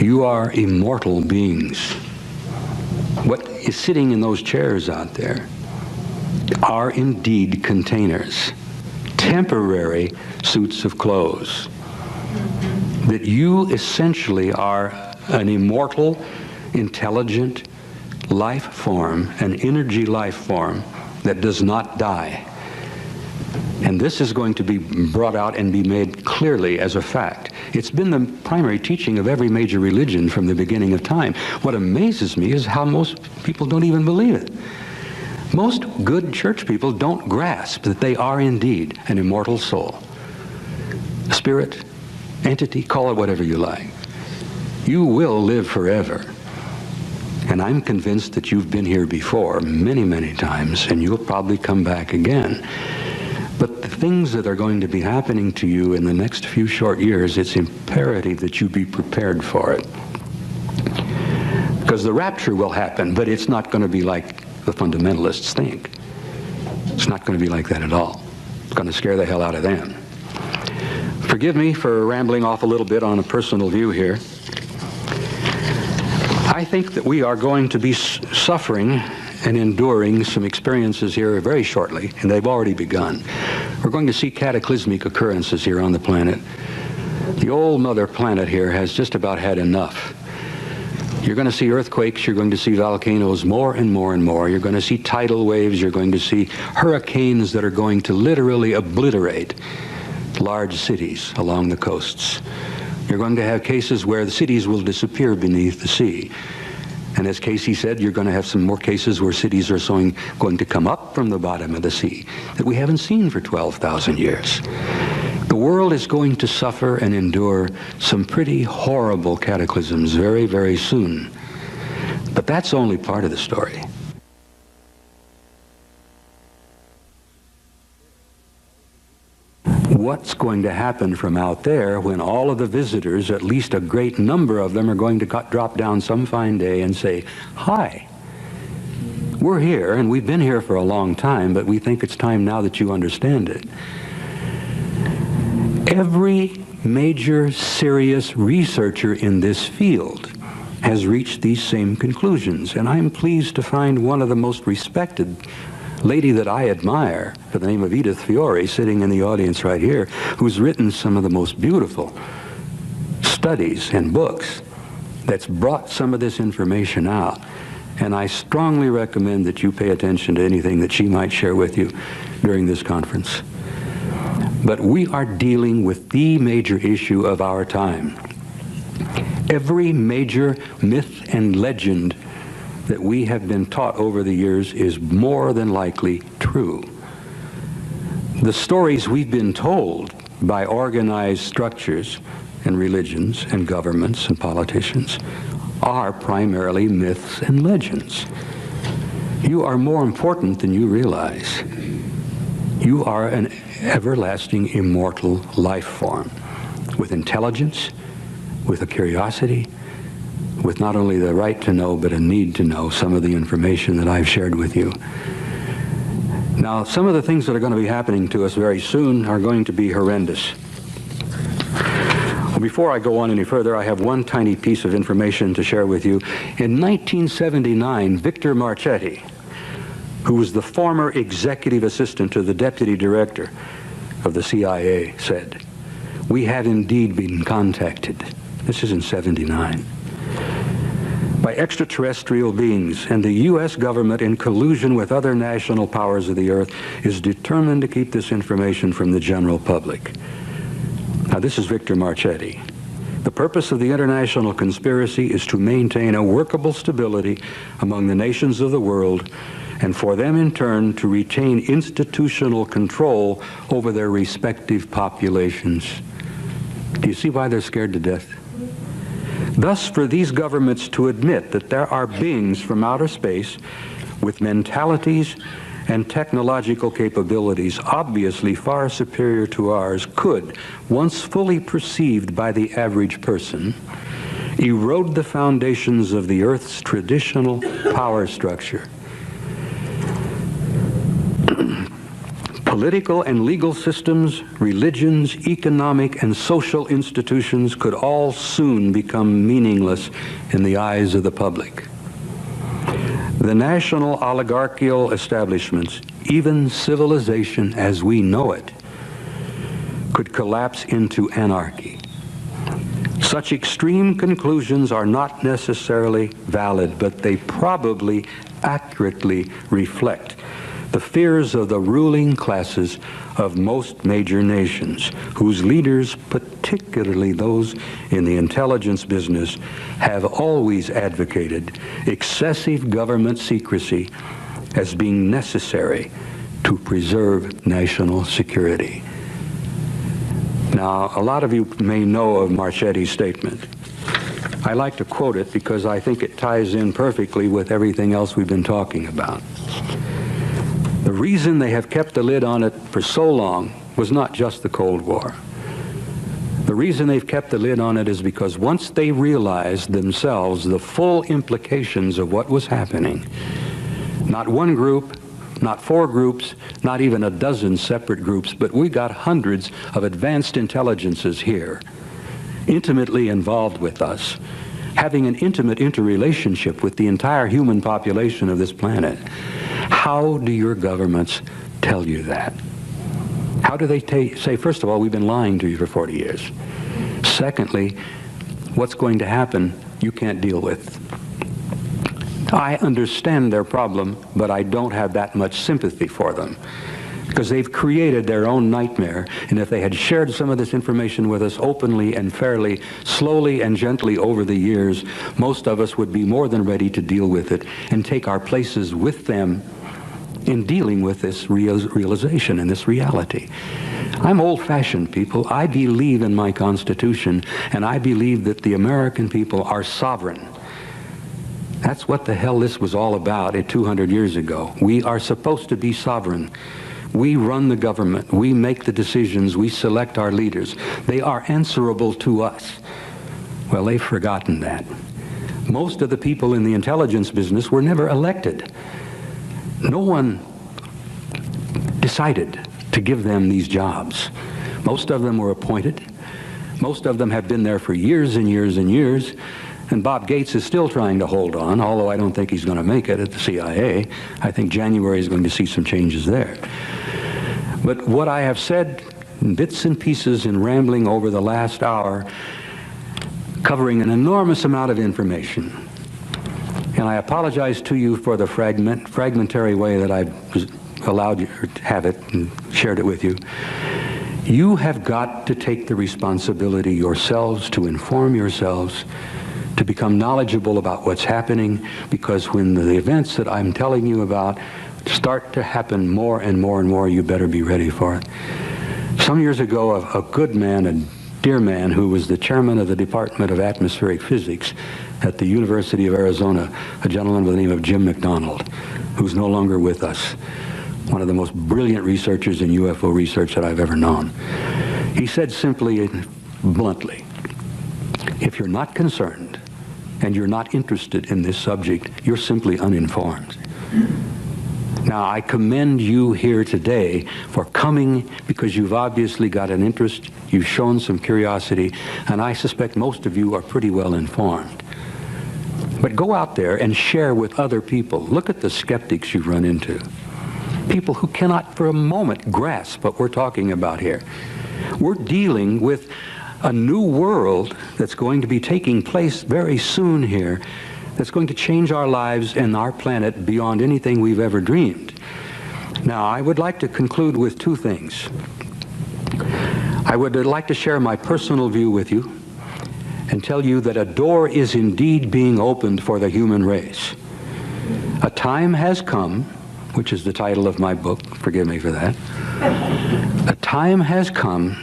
You are immortal beings. What is sitting in those chairs out there are indeed containers, temporary suits of clothes. That you essentially are an immortal, intelligent life form, an energy life form that does not die. And this is going to be brought out and be made clearly as a fact. It's been the primary teaching of every major religion from the beginning of time. What amazes me is how most people don't even believe it. Most good church people don't grasp that they are indeed an immortal soul. Spirit, entity, call it whatever you like. You will live forever. And I'm convinced that you've been here before many, many times, and you'll probably come back again. But the things that are going to be happening to you in the next few short years, it's imperative that you be prepared for it. Because the rapture will happen, but it's not going to be like the fundamentalists think. It's not going to be like that at all. It's going to scare the hell out of them. Forgive me for rambling off a little bit on a personal view here. I think that we are going to be suffering and enduring some experiences here very shortly, and they've already begun. We're going to see cataclysmic occurrences here on the planet. The old mother planet here has just about had enough. You're going to see earthquakes, you're going to see volcanoes more and more and more. You're going to see tidal waves, you're going to see hurricanes that are going to literally obliterate large cities along the coasts. You're going to have cases where the cities will disappear beneath the sea. And as Casey said, you're going to have some more cases where cities are going to come up from the bottom of the sea that we haven't seen for 12,000 years. The world is going to suffer and endure some pretty horrible cataclysms very, very soon. But that's only part of the story. What's going to happen from out there when all of the visitors, at least a great number of them, are going to drop down some fine day and say, hi, We're here, and we've been here for a long time, but we think it's time now that you understand it. Every major serious researcher in this field has reached these same conclusions, and I'm pleased to find one of the most respected lady that I admire, by the name of Edith Fiore, sitting in the audience right here, who's written some of the most beautiful studies and books that's brought some of this information out. And I strongly recommend that you pay attention to anything that she might share with you during this conference. But we are dealing with the major issue of our time. Every major myth and legend that we have been taught over the years is more than likely true. The stories we've been told by organized structures and religions and governments and politicians are primarily myths and legends. You are more important than you realize. You are an everlasting, immortal life form with intelligence, with a curiosity, with not only the right to know, but a need to know some of the information that I've shared with you. Now, some of the things that are going to be happening to us very soon are going to be horrendous. Well, before I go on any further, I have one tiny piece of information to share with you. In 1979, Victor Marchetti, who was the former executive assistant to the deputy director of the CIA, said, "We have indeed been contacted." This is in '79. "By extraterrestrial beings, and the U.S. government, in collusion with other national powers of the earth, is determined to keep this information from the general public." Now, this is Victor Marchetti. "The purpose of the international conspiracy is to maintain a workable stability among the nations of the world, and for them in turn to retain institutional control over their respective populations." Do you see why they're scared to death? "Thus, for these governments to admit that there are beings from outer space with mentalities and technological capabilities obviously far superior to ours could, once fully perceived by the average person, erode the foundations of the Earth's traditional power structure. Political and legal systems, religions, economic and social institutions could all soon become meaningless in the eyes of the public. The national oligarchical establishments, even civilization as we know it, could collapse into anarchy. Such extreme conclusions are not necessarily valid, but they probably accurately reflect the fears of the ruling classes of most major nations, whose leaders, particularly those in the intelligence business, have always advocated excessive government secrecy as being necessary to preserve national security." Now, a lot of you may know of Marchetti's statement. I like to quote it because I think it ties in perfectly with everything else we've been talking about. "The reason they have kept the lid on it for so long was not just the Cold War. The reason they've kept the lid on it is because once they realized themselves the full implications of what was happening, not one group, not four groups, not even a dozen separate groups, but we got hundreds of advanced intelligences here, intimately involved with us, having an intimate interrelationship with the entire human population of this planet. How do your governments tell you that? How do they say, first of all, we've been lying to you for 40 years. Secondly, what's going to happen you can't deal with. I understand their problem, but I don't have that much sympathy for them, because they've created their own nightmare, and if they had shared some of this information with us openly and fairly, slowly and gently over the years, most of us would be more than ready to deal with it and take our places with them in dealing with this realization and this reality. I'm old-fashioned, people. I believe in my Constitution, and I believe that the American people are sovereign. That's what the hell this was all about 200 years ago. We are supposed to be sovereign. We run the government. We make the decisions. We select our leaders. They are answerable to us. Well, they've forgotten that. Most of the people in the intelligence business were never elected. No one decided to give them these jobs. Most of them were appointed. Most of them have been there for years and years and years. And Bob Gates is still trying to hold on, although I don't think he's going to make it at the CIA. I think January is going to see some changes there. But what I have said in bits and pieces in rambling over the last hour, covering an enormous amount of information, and I apologize to you for the fragmentary way that I've allowed you to have it and shared it with you. You have got to take the responsibility yourselves to inform yourselves, to become knowledgeable about what's happening, because when the events that I'm telling you about start to happen more and more and more, you better be ready for it. Some years ago, a good man, a dear man, who was the chairman of the Department of Atmospheric Physics at the University of Arizona, a gentleman by the name of Jim McDonald, who's no longer with us, one of the most brilliant researchers in UFO research that I've ever known. He said simply and bluntly, if you're not concerned and you're not interested in this subject, you're simply uninformed. Now, I commend you here today for coming, because you've obviously got an interest, you've shown some curiosity, and I suspect most of you are pretty well informed. But go out there and share with other people. Look at the skeptics you run into. People who cannot for a moment grasp what we're talking about here. We're dealing with a new world that's going to be taking place very soon here, that's going to change our lives and our planet beyond anything we've ever dreamed. Now, I would like to conclude with two things. I would like to share my personal view with you and tell you that a door is indeed being opened for the human race. A time has come, which is the title of my book, forgive me for that. A time has come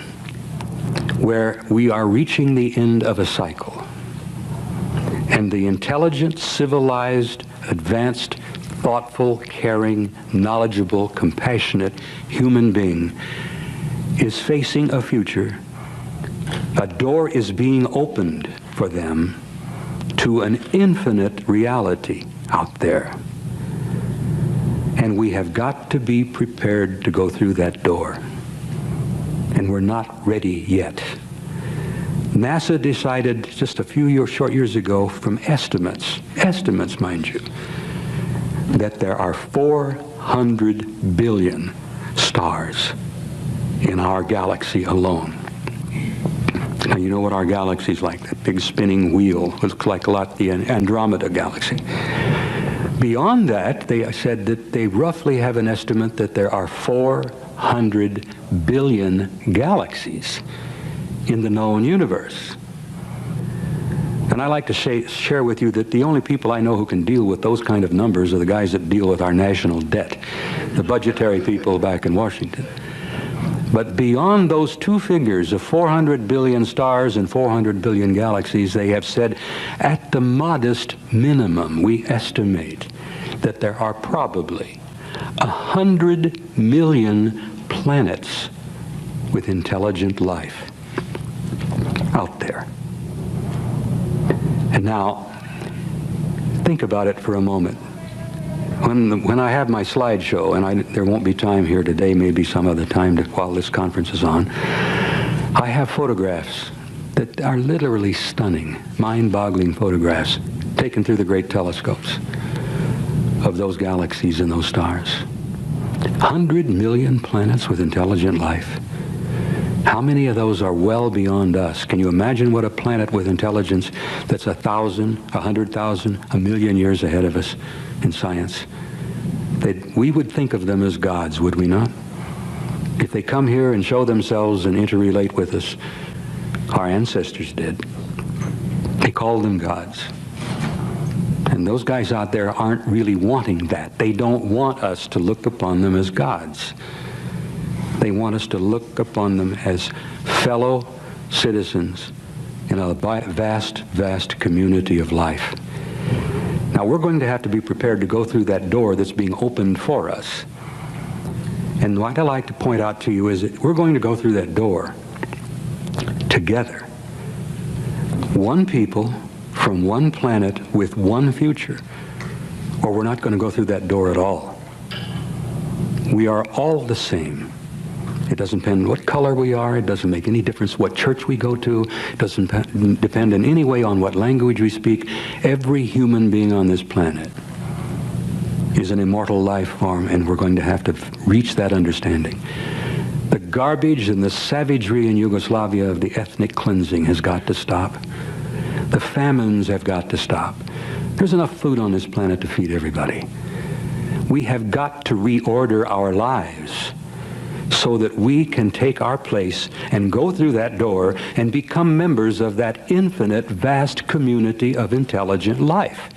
where we are reaching the end of a cycle. And the intelligent, civilized, advanced, thoughtful, caring, knowledgeable, compassionate human being is facing a future. A door is being opened for them to an infinite reality out there. And we have got to be prepared to go through that door. And we're not ready yet. NASA decided just a few short years ago, from estimates mind you, that there are 400 billion stars in our galaxy alone. Now, you know what our galaxy's like, that big spinning wheel. Looks like a lot the Andromeda galaxy. Beyond that, they said that they roughly have an estimate that there are 400 billion galaxies in the known universe. And I like to share with you that the only people I know who can deal with those kind of numbers are the guys that deal with our national debt, the budgetary people back in Washington. But beyond those two figures of 400 billion stars and 400 billion galaxies, they have said at the modest minimum, we estimate that there are probably 100 million planets with intelligent life out there. And now, think about it for a moment. When I have my slideshow, and there won't be time here today, maybe some other time while this conference is on, I have photographs that are literally stunning, mind-boggling photographs taken through the great telescopes of those galaxies and those stars. 100 million planets with intelligent life. How many of those are well beyond us? Can you imagine what a planet with intelligence that's 1,000, 100,000, 1,000,000 years ahead of us in science? We would think of them as gods, would we not? If they come here and show themselves and interrelate with us, our ancestors did. They called them gods. And those guys out there aren't really wanting that. They don't want us to look upon them as gods. They want us to look upon them as fellow citizens in a vast, vast community of life. Now, we're going to have to be prepared to go through that door that's being opened for us. And what I like to point out to you is that we're going to go through that door together. One people from one planet with one future, or we're not going to go through that door at all. We are all the same. It doesn't depend what color we are. It doesn't make any difference what church we go to. It doesn't depend in any way on what language we speak. Every human being on this planet is an immortal life form, and we're going to have to reach that understanding. The garbage and the savagery in Yugoslavia of the ethnic cleansing has got to stop. The famines have got to stop. There's enough food on this planet to feed everybody. We have got to reorder our lives so that we can take our place and go through that door and become members of that infinite, vast community of intelligent life.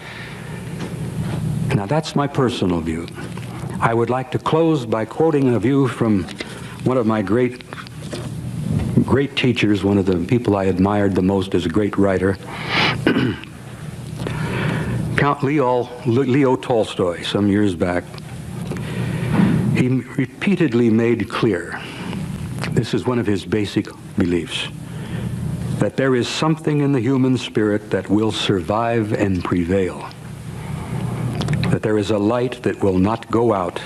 Now, that's my personal view. I would like to close by quoting a view from one of my great teachers, one of the people I admired the most as a great writer, Count Leo Tolstoy, some years back. He repeatedly made clear, this is one of his basic beliefs, that there is something in the human spirit that will survive and prevail. That there is a light that will not go out,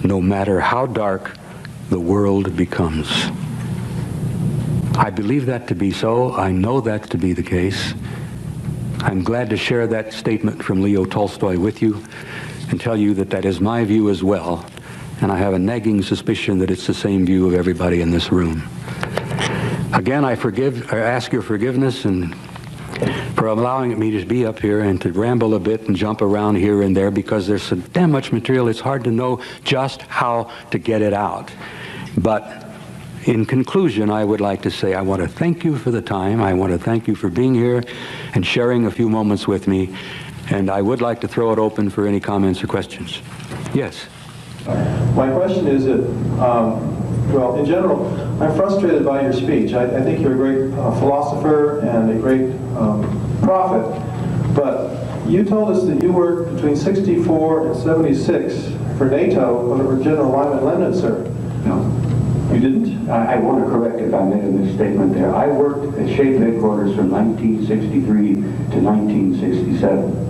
no matter how dark the world becomes. I believe that to be so. I know that to be the case. I'm glad to share that statement from Leo Tolstoy with you and tell you that that is my view as well. And I have a nagging suspicion that it's the same view of everybody in this room. Again, I ask your forgiveness and for allowing me to be up here and to ramble a bit and jump around here and there, because there's so damn much material, it's hard to know just how to get it out. But in conclusion, I would like to say I want to thank you for the time. I want to thank you for being here and sharing a few moments with me. And I would like to throw it open for any comments or questions. Yes? My question is that, well, in general, I'm frustrated by your speech. I think you're a great philosopher and a great prophet, but you told us that you worked between 64 and 76 for NATO under General Lyman Lenin, sir. No. You didn't? I want to correct if I made a misstatement there. I worked at SHAPE headquarters from 1963 to 1967.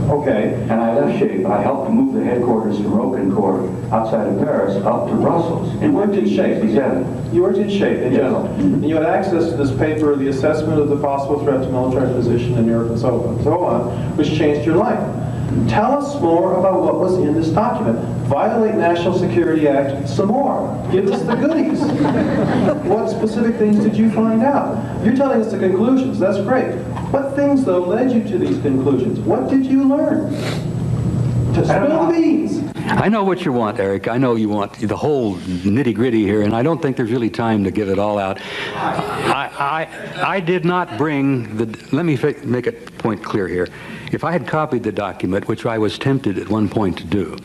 Okay. And I left SHAPE. I helped move the headquarters from Rocancourt outside of Paris up to Brussels. You worked in SHAPE? You worked in SHAPE in general. And you had access to this paper, the assessment of the possible threat to military position in Europe and so on, which changed your life. Tell us more about what was in this document. Violate National Security Act some more. Give us the goodies. What specific things did you find out? You're telling us the conclusions. That's great. What things, though, led you to these conclusions? What did you learn? To spill the beans. I know what you want, Eric. I know you want the whole nitty-gritty here, and I don't think there's really time to give it all out. I did not bring the... Let me make a point clear here. If I had copied the document, which I was tempted at one point to do,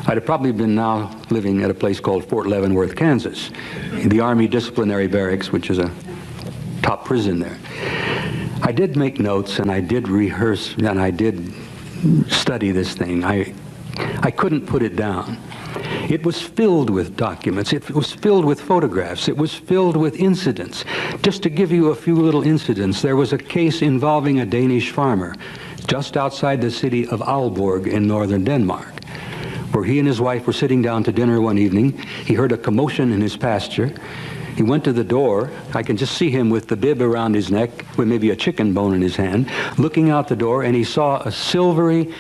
I'd have probably been now living at a place called Fort Leavenworth, Kansas, the Army Disciplinary Barracks, which is a top prison there. I did make notes, and I did rehearse, and I did study this thing. I couldn't put it down. It was filled with documents. It was filled with photographs. It was filled with incidents. Just to give you a few little incidents, there was a case involving a Danish farmer just outside the city of Aalborg in northern Denmark, where he and his wife were sitting down to dinner one evening. He heard a commotion in his pasture. He went to the door. I can just see him with the bib around his neck, with maybe a chicken bone in his hand, looking out the door, and he saw a silvery,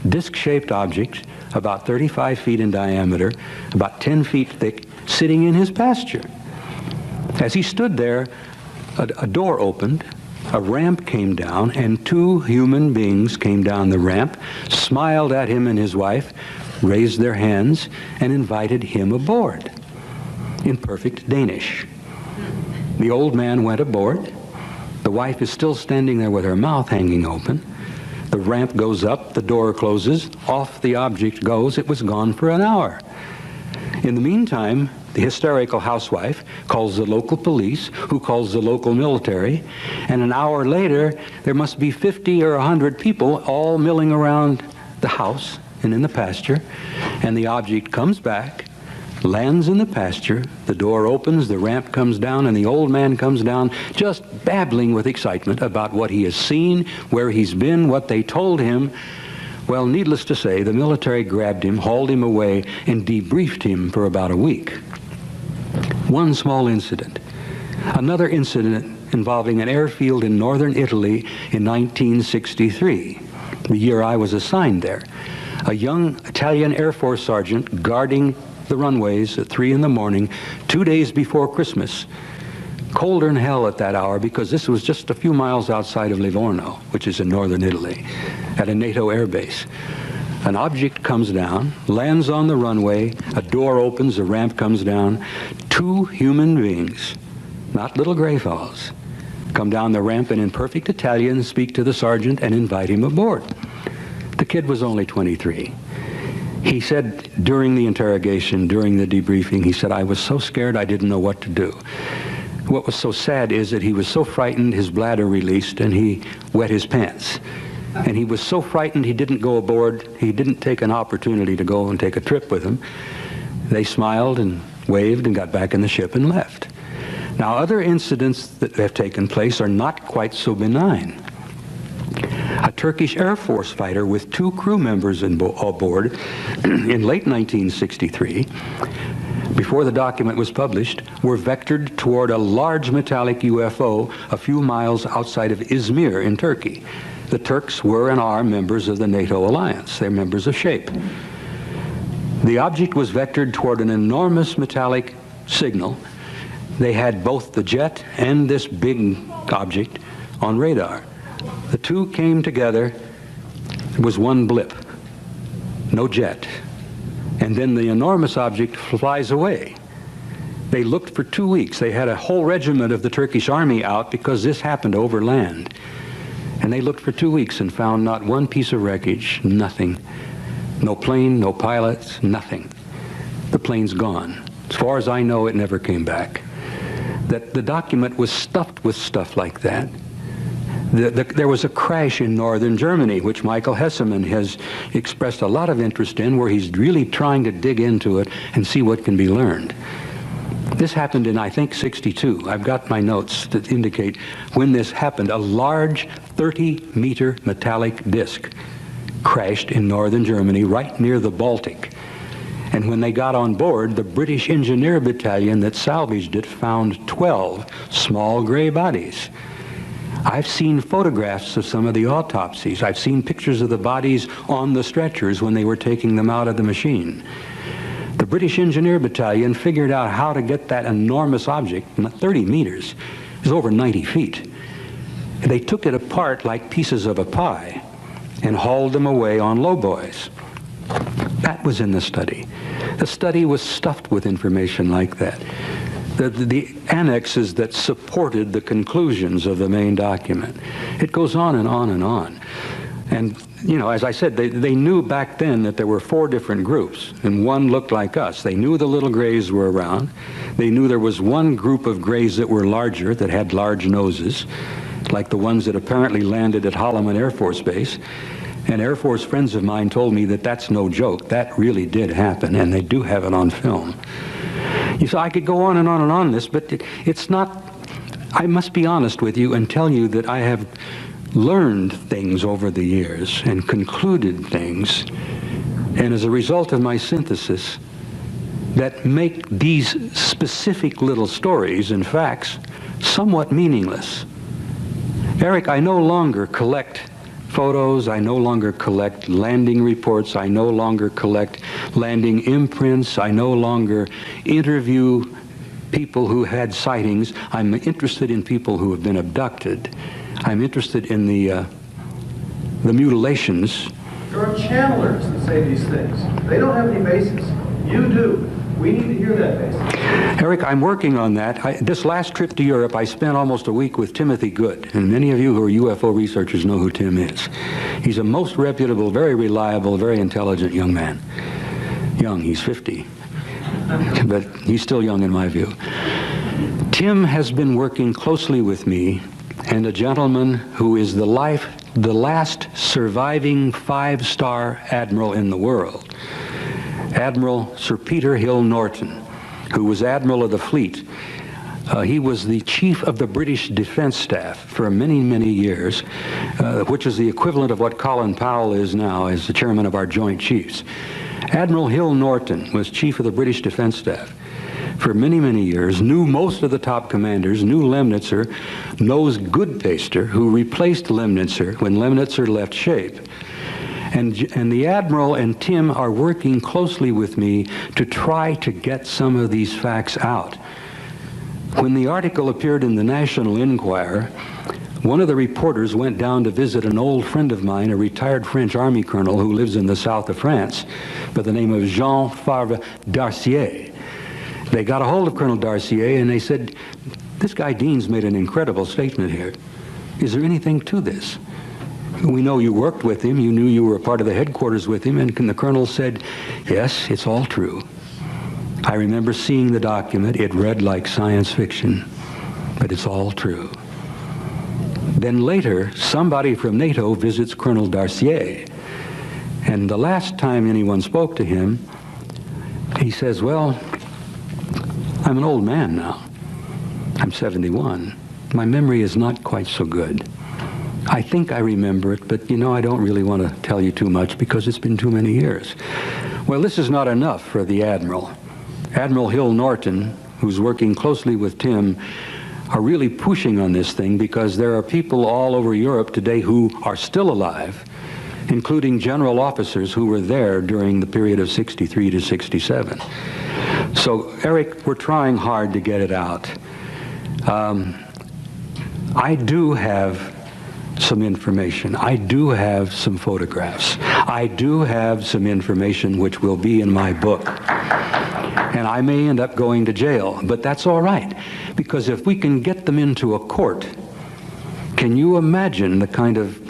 disc-shaped object, about 35 feet in diameter, about 10 feet thick, sitting in his pasture. As he stood there, a door opened, a ramp came down, and two human beings came down the ramp, smiled at him and his wife, raised their hands, and invited him aboard in perfect Danish. The old man went aboard. The wife is still standing there with her mouth hanging open. The ramp goes up, the door closes, off the object goes. It was gone for an hour. In the meantime, the hysterical housewife calls the local police, who calls the local military, and an hour later, there must be 50 or 100 people all milling around the house and in the pasture, and the object comes back, lands in the pasture, the door opens, the ramp comes down, and the old man comes down, just babbling with excitement about what he has seen, where he's been, what they told him, Well, needless to say, the military grabbed him, hauled him away, and debriefed him for about a week. One small incident. Another incident involving an airfield in northern Italy in 1963, the year I was assigned there. A young Italian Air Force sergeant guarding the runways at 3 in the morning, 2 days before Christmas. Colder than hell at that hour because this was just a few miles outside of Livorno, which is in northern Italy, at a NATO air base. An object comes down, lands on the runway, a door opens, a ramp comes down. 2 human beings, not little gray fellows, come down the ramp and in perfect Italian speak to the sergeant and invite him aboard. The kid was only 23. He said during the interrogation, during the debriefing, he said, "I was so scared I didn't know what to do." What was so sad is that he was so frightened his bladder released and he wet his pants. And he was so frightened he didn't go aboard. He didn't take an opportunity to go and take a trip with him. They smiled and waved and got back in the ship and left. Now, other incidents that have taken place are not quite so benign. A Turkish Air Force fighter with 2 crew members aboard in late 1963, before the document was published, were vectored toward a large metallic UFO a few miles outside of Izmir in Turkey. The Turks were and are members of the NATO alliance. They're members of SHAPE. The object was vectored toward an enormous metallic signal. They had both the jet and this big object on radar. The two came together. It was one blip, no jet. And then the enormous object flies away. They looked for 2 weeks. They had a whole regiment of the Turkish army out because this happened over land. And they looked for 2 weeks and found not one piece of wreckage, nothing. No plane, no pilots, nothing. The plane's gone. As far as I know, it never came back. That the document was stuffed with stuff like that. There was a crash in northern Germany, which Michael Hesseman has expressed a lot of interest in, where he's really trying to dig into it and see what can be learned. This happened in, I think, '62. I've got my notes that indicate when this happened. A large 30-meter metallic disc crashed in northern Germany right near the Baltic. And when they got on board, the British Engineer Battalion that salvaged it found 12 small gray bodies. I've seen photographs of some of the autopsies. I've seen pictures of the bodies on the stretchers when they were taking them out of the machine. The British Engineer Battalion figured out how to get that enormous object, 30 meters, is over 90 feet. They took it apart like pieces of a pie and hauled them away on lowboys. That was in the study. The study was stuffed with information like that. The annexes that supported the conclusions of the main document. It goes on and on and on. And, you know, as I said, they knew back then that there were 4 different groups, and one looked like us. They knew the little grays were around. They knew there was one group of grays that were larger, that had large noses, like the ones that apparently landed at Holloman Air Force Base. And Air Force friends of mine told me that that's no joke. That really did happen, and they do have it on film. You see, I could go on and on and on this, but it's not, I must be honest with you and tell you that I have learned things over the years and concluded things, and as a result of my synthesis, that make these specific little stories and facts somewhat meaningless. Eric, I no longer collect photos, I no longer collect landing reports, I no longer collect landing imprints, I no longer interview people who had sightings. I'm interested in people who have been abducted. I'm interested in the mutilations. There are channelers that say these things. They don't have any basis. You do. We need to hear that basis. Eric, I'm working on that. This last trip to Europe, I spent almost a week with Timothy Good, and many of you who are UFO researchers know who Tim is. He's a most reputable, very reliable, very intelligent young man. Young, he's 50, but he's still young in my view. Tim has been working closely with me and a gentleman who is the last surviving 5-star admiral in the world, Admiral Sir Peter Hill Norton, who was Admiral of the Fleet He was the chief of the British Defense Staff for many, many years, which is the equivalent of what Colin Powell is now as the chairman of our Joint Chiefs. Admiral Hill Norton was chief of the British Defense Staff for many, many years, knew most of the top commanders, knew Lemnitzer, knows Goodpaster, who replaced Lemnitzer when Lemnitzer left shape. And the Admiral and Tim are working closely with me to try to get some of these facts out. When the article appeared in the National Enquirer, one of the reporters went down to visit an old friend of mine, a retired French Army colonel who lives in the south of France, by the name of Jean Favre Darcier. They got a hold of Colonel Darcier and they said, this guy Dean's made an incredible statement here. Is there anything to this? We know you worked with him, you knew you were a part of the headquarters with him, and the colonel said, yes, it's all true. I remember seeing the document, it read like science fiction, but it's all true. Then later, somebody from NATO visits Colonel Darcier, and the last time anyone spoke to him, he says, well, I'm an old man now. I'm 71. My memory is not quite so good. I think I remember it, but you know, I don't really want to tell you too much because it's been too many years. Well, this is not enough for the Admiral. Admiral Hill Norton, who's working closely with Tim, are really pushing on this thing because there are people all over Europe today who are still alive, including general officers who were there during the period of 63 to 67. So, Eric, we're trying hard to get it out. I do have some information. I do have some photographs. I do have some information which will be in my book. And I may end up going to jail, but that's all right. Because if we can get them into a court, can you imagine the kind of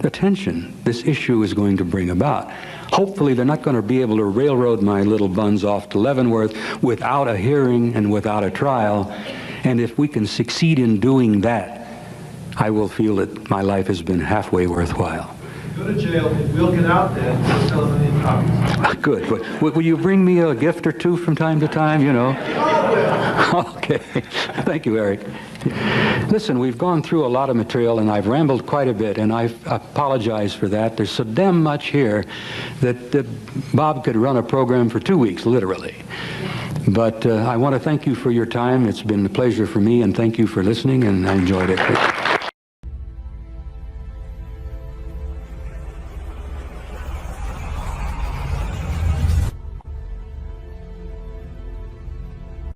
attention this issue is going to bring about? Hopefully they're not going to be able to railroad my little buns off to Leavenworth without a hearing and without a trial. And if we can succeed in doing that, I will feel that my life has been halfway worthwhile. Go to jail, and we'll get out there and we'll sell them any copies. Good. Will you bring me a gift or two from time to time, you know? Okay. Thank you, Eric. Listen, we've gone through a lot of material, and I've rambled quite a bit, and I apologize for that. There's so damn much here that Bob could run a program for 2 weeks, literally. But I want to thank you for your time. It's been a pleasure for me, and thank you for listening, and I enjoyed it.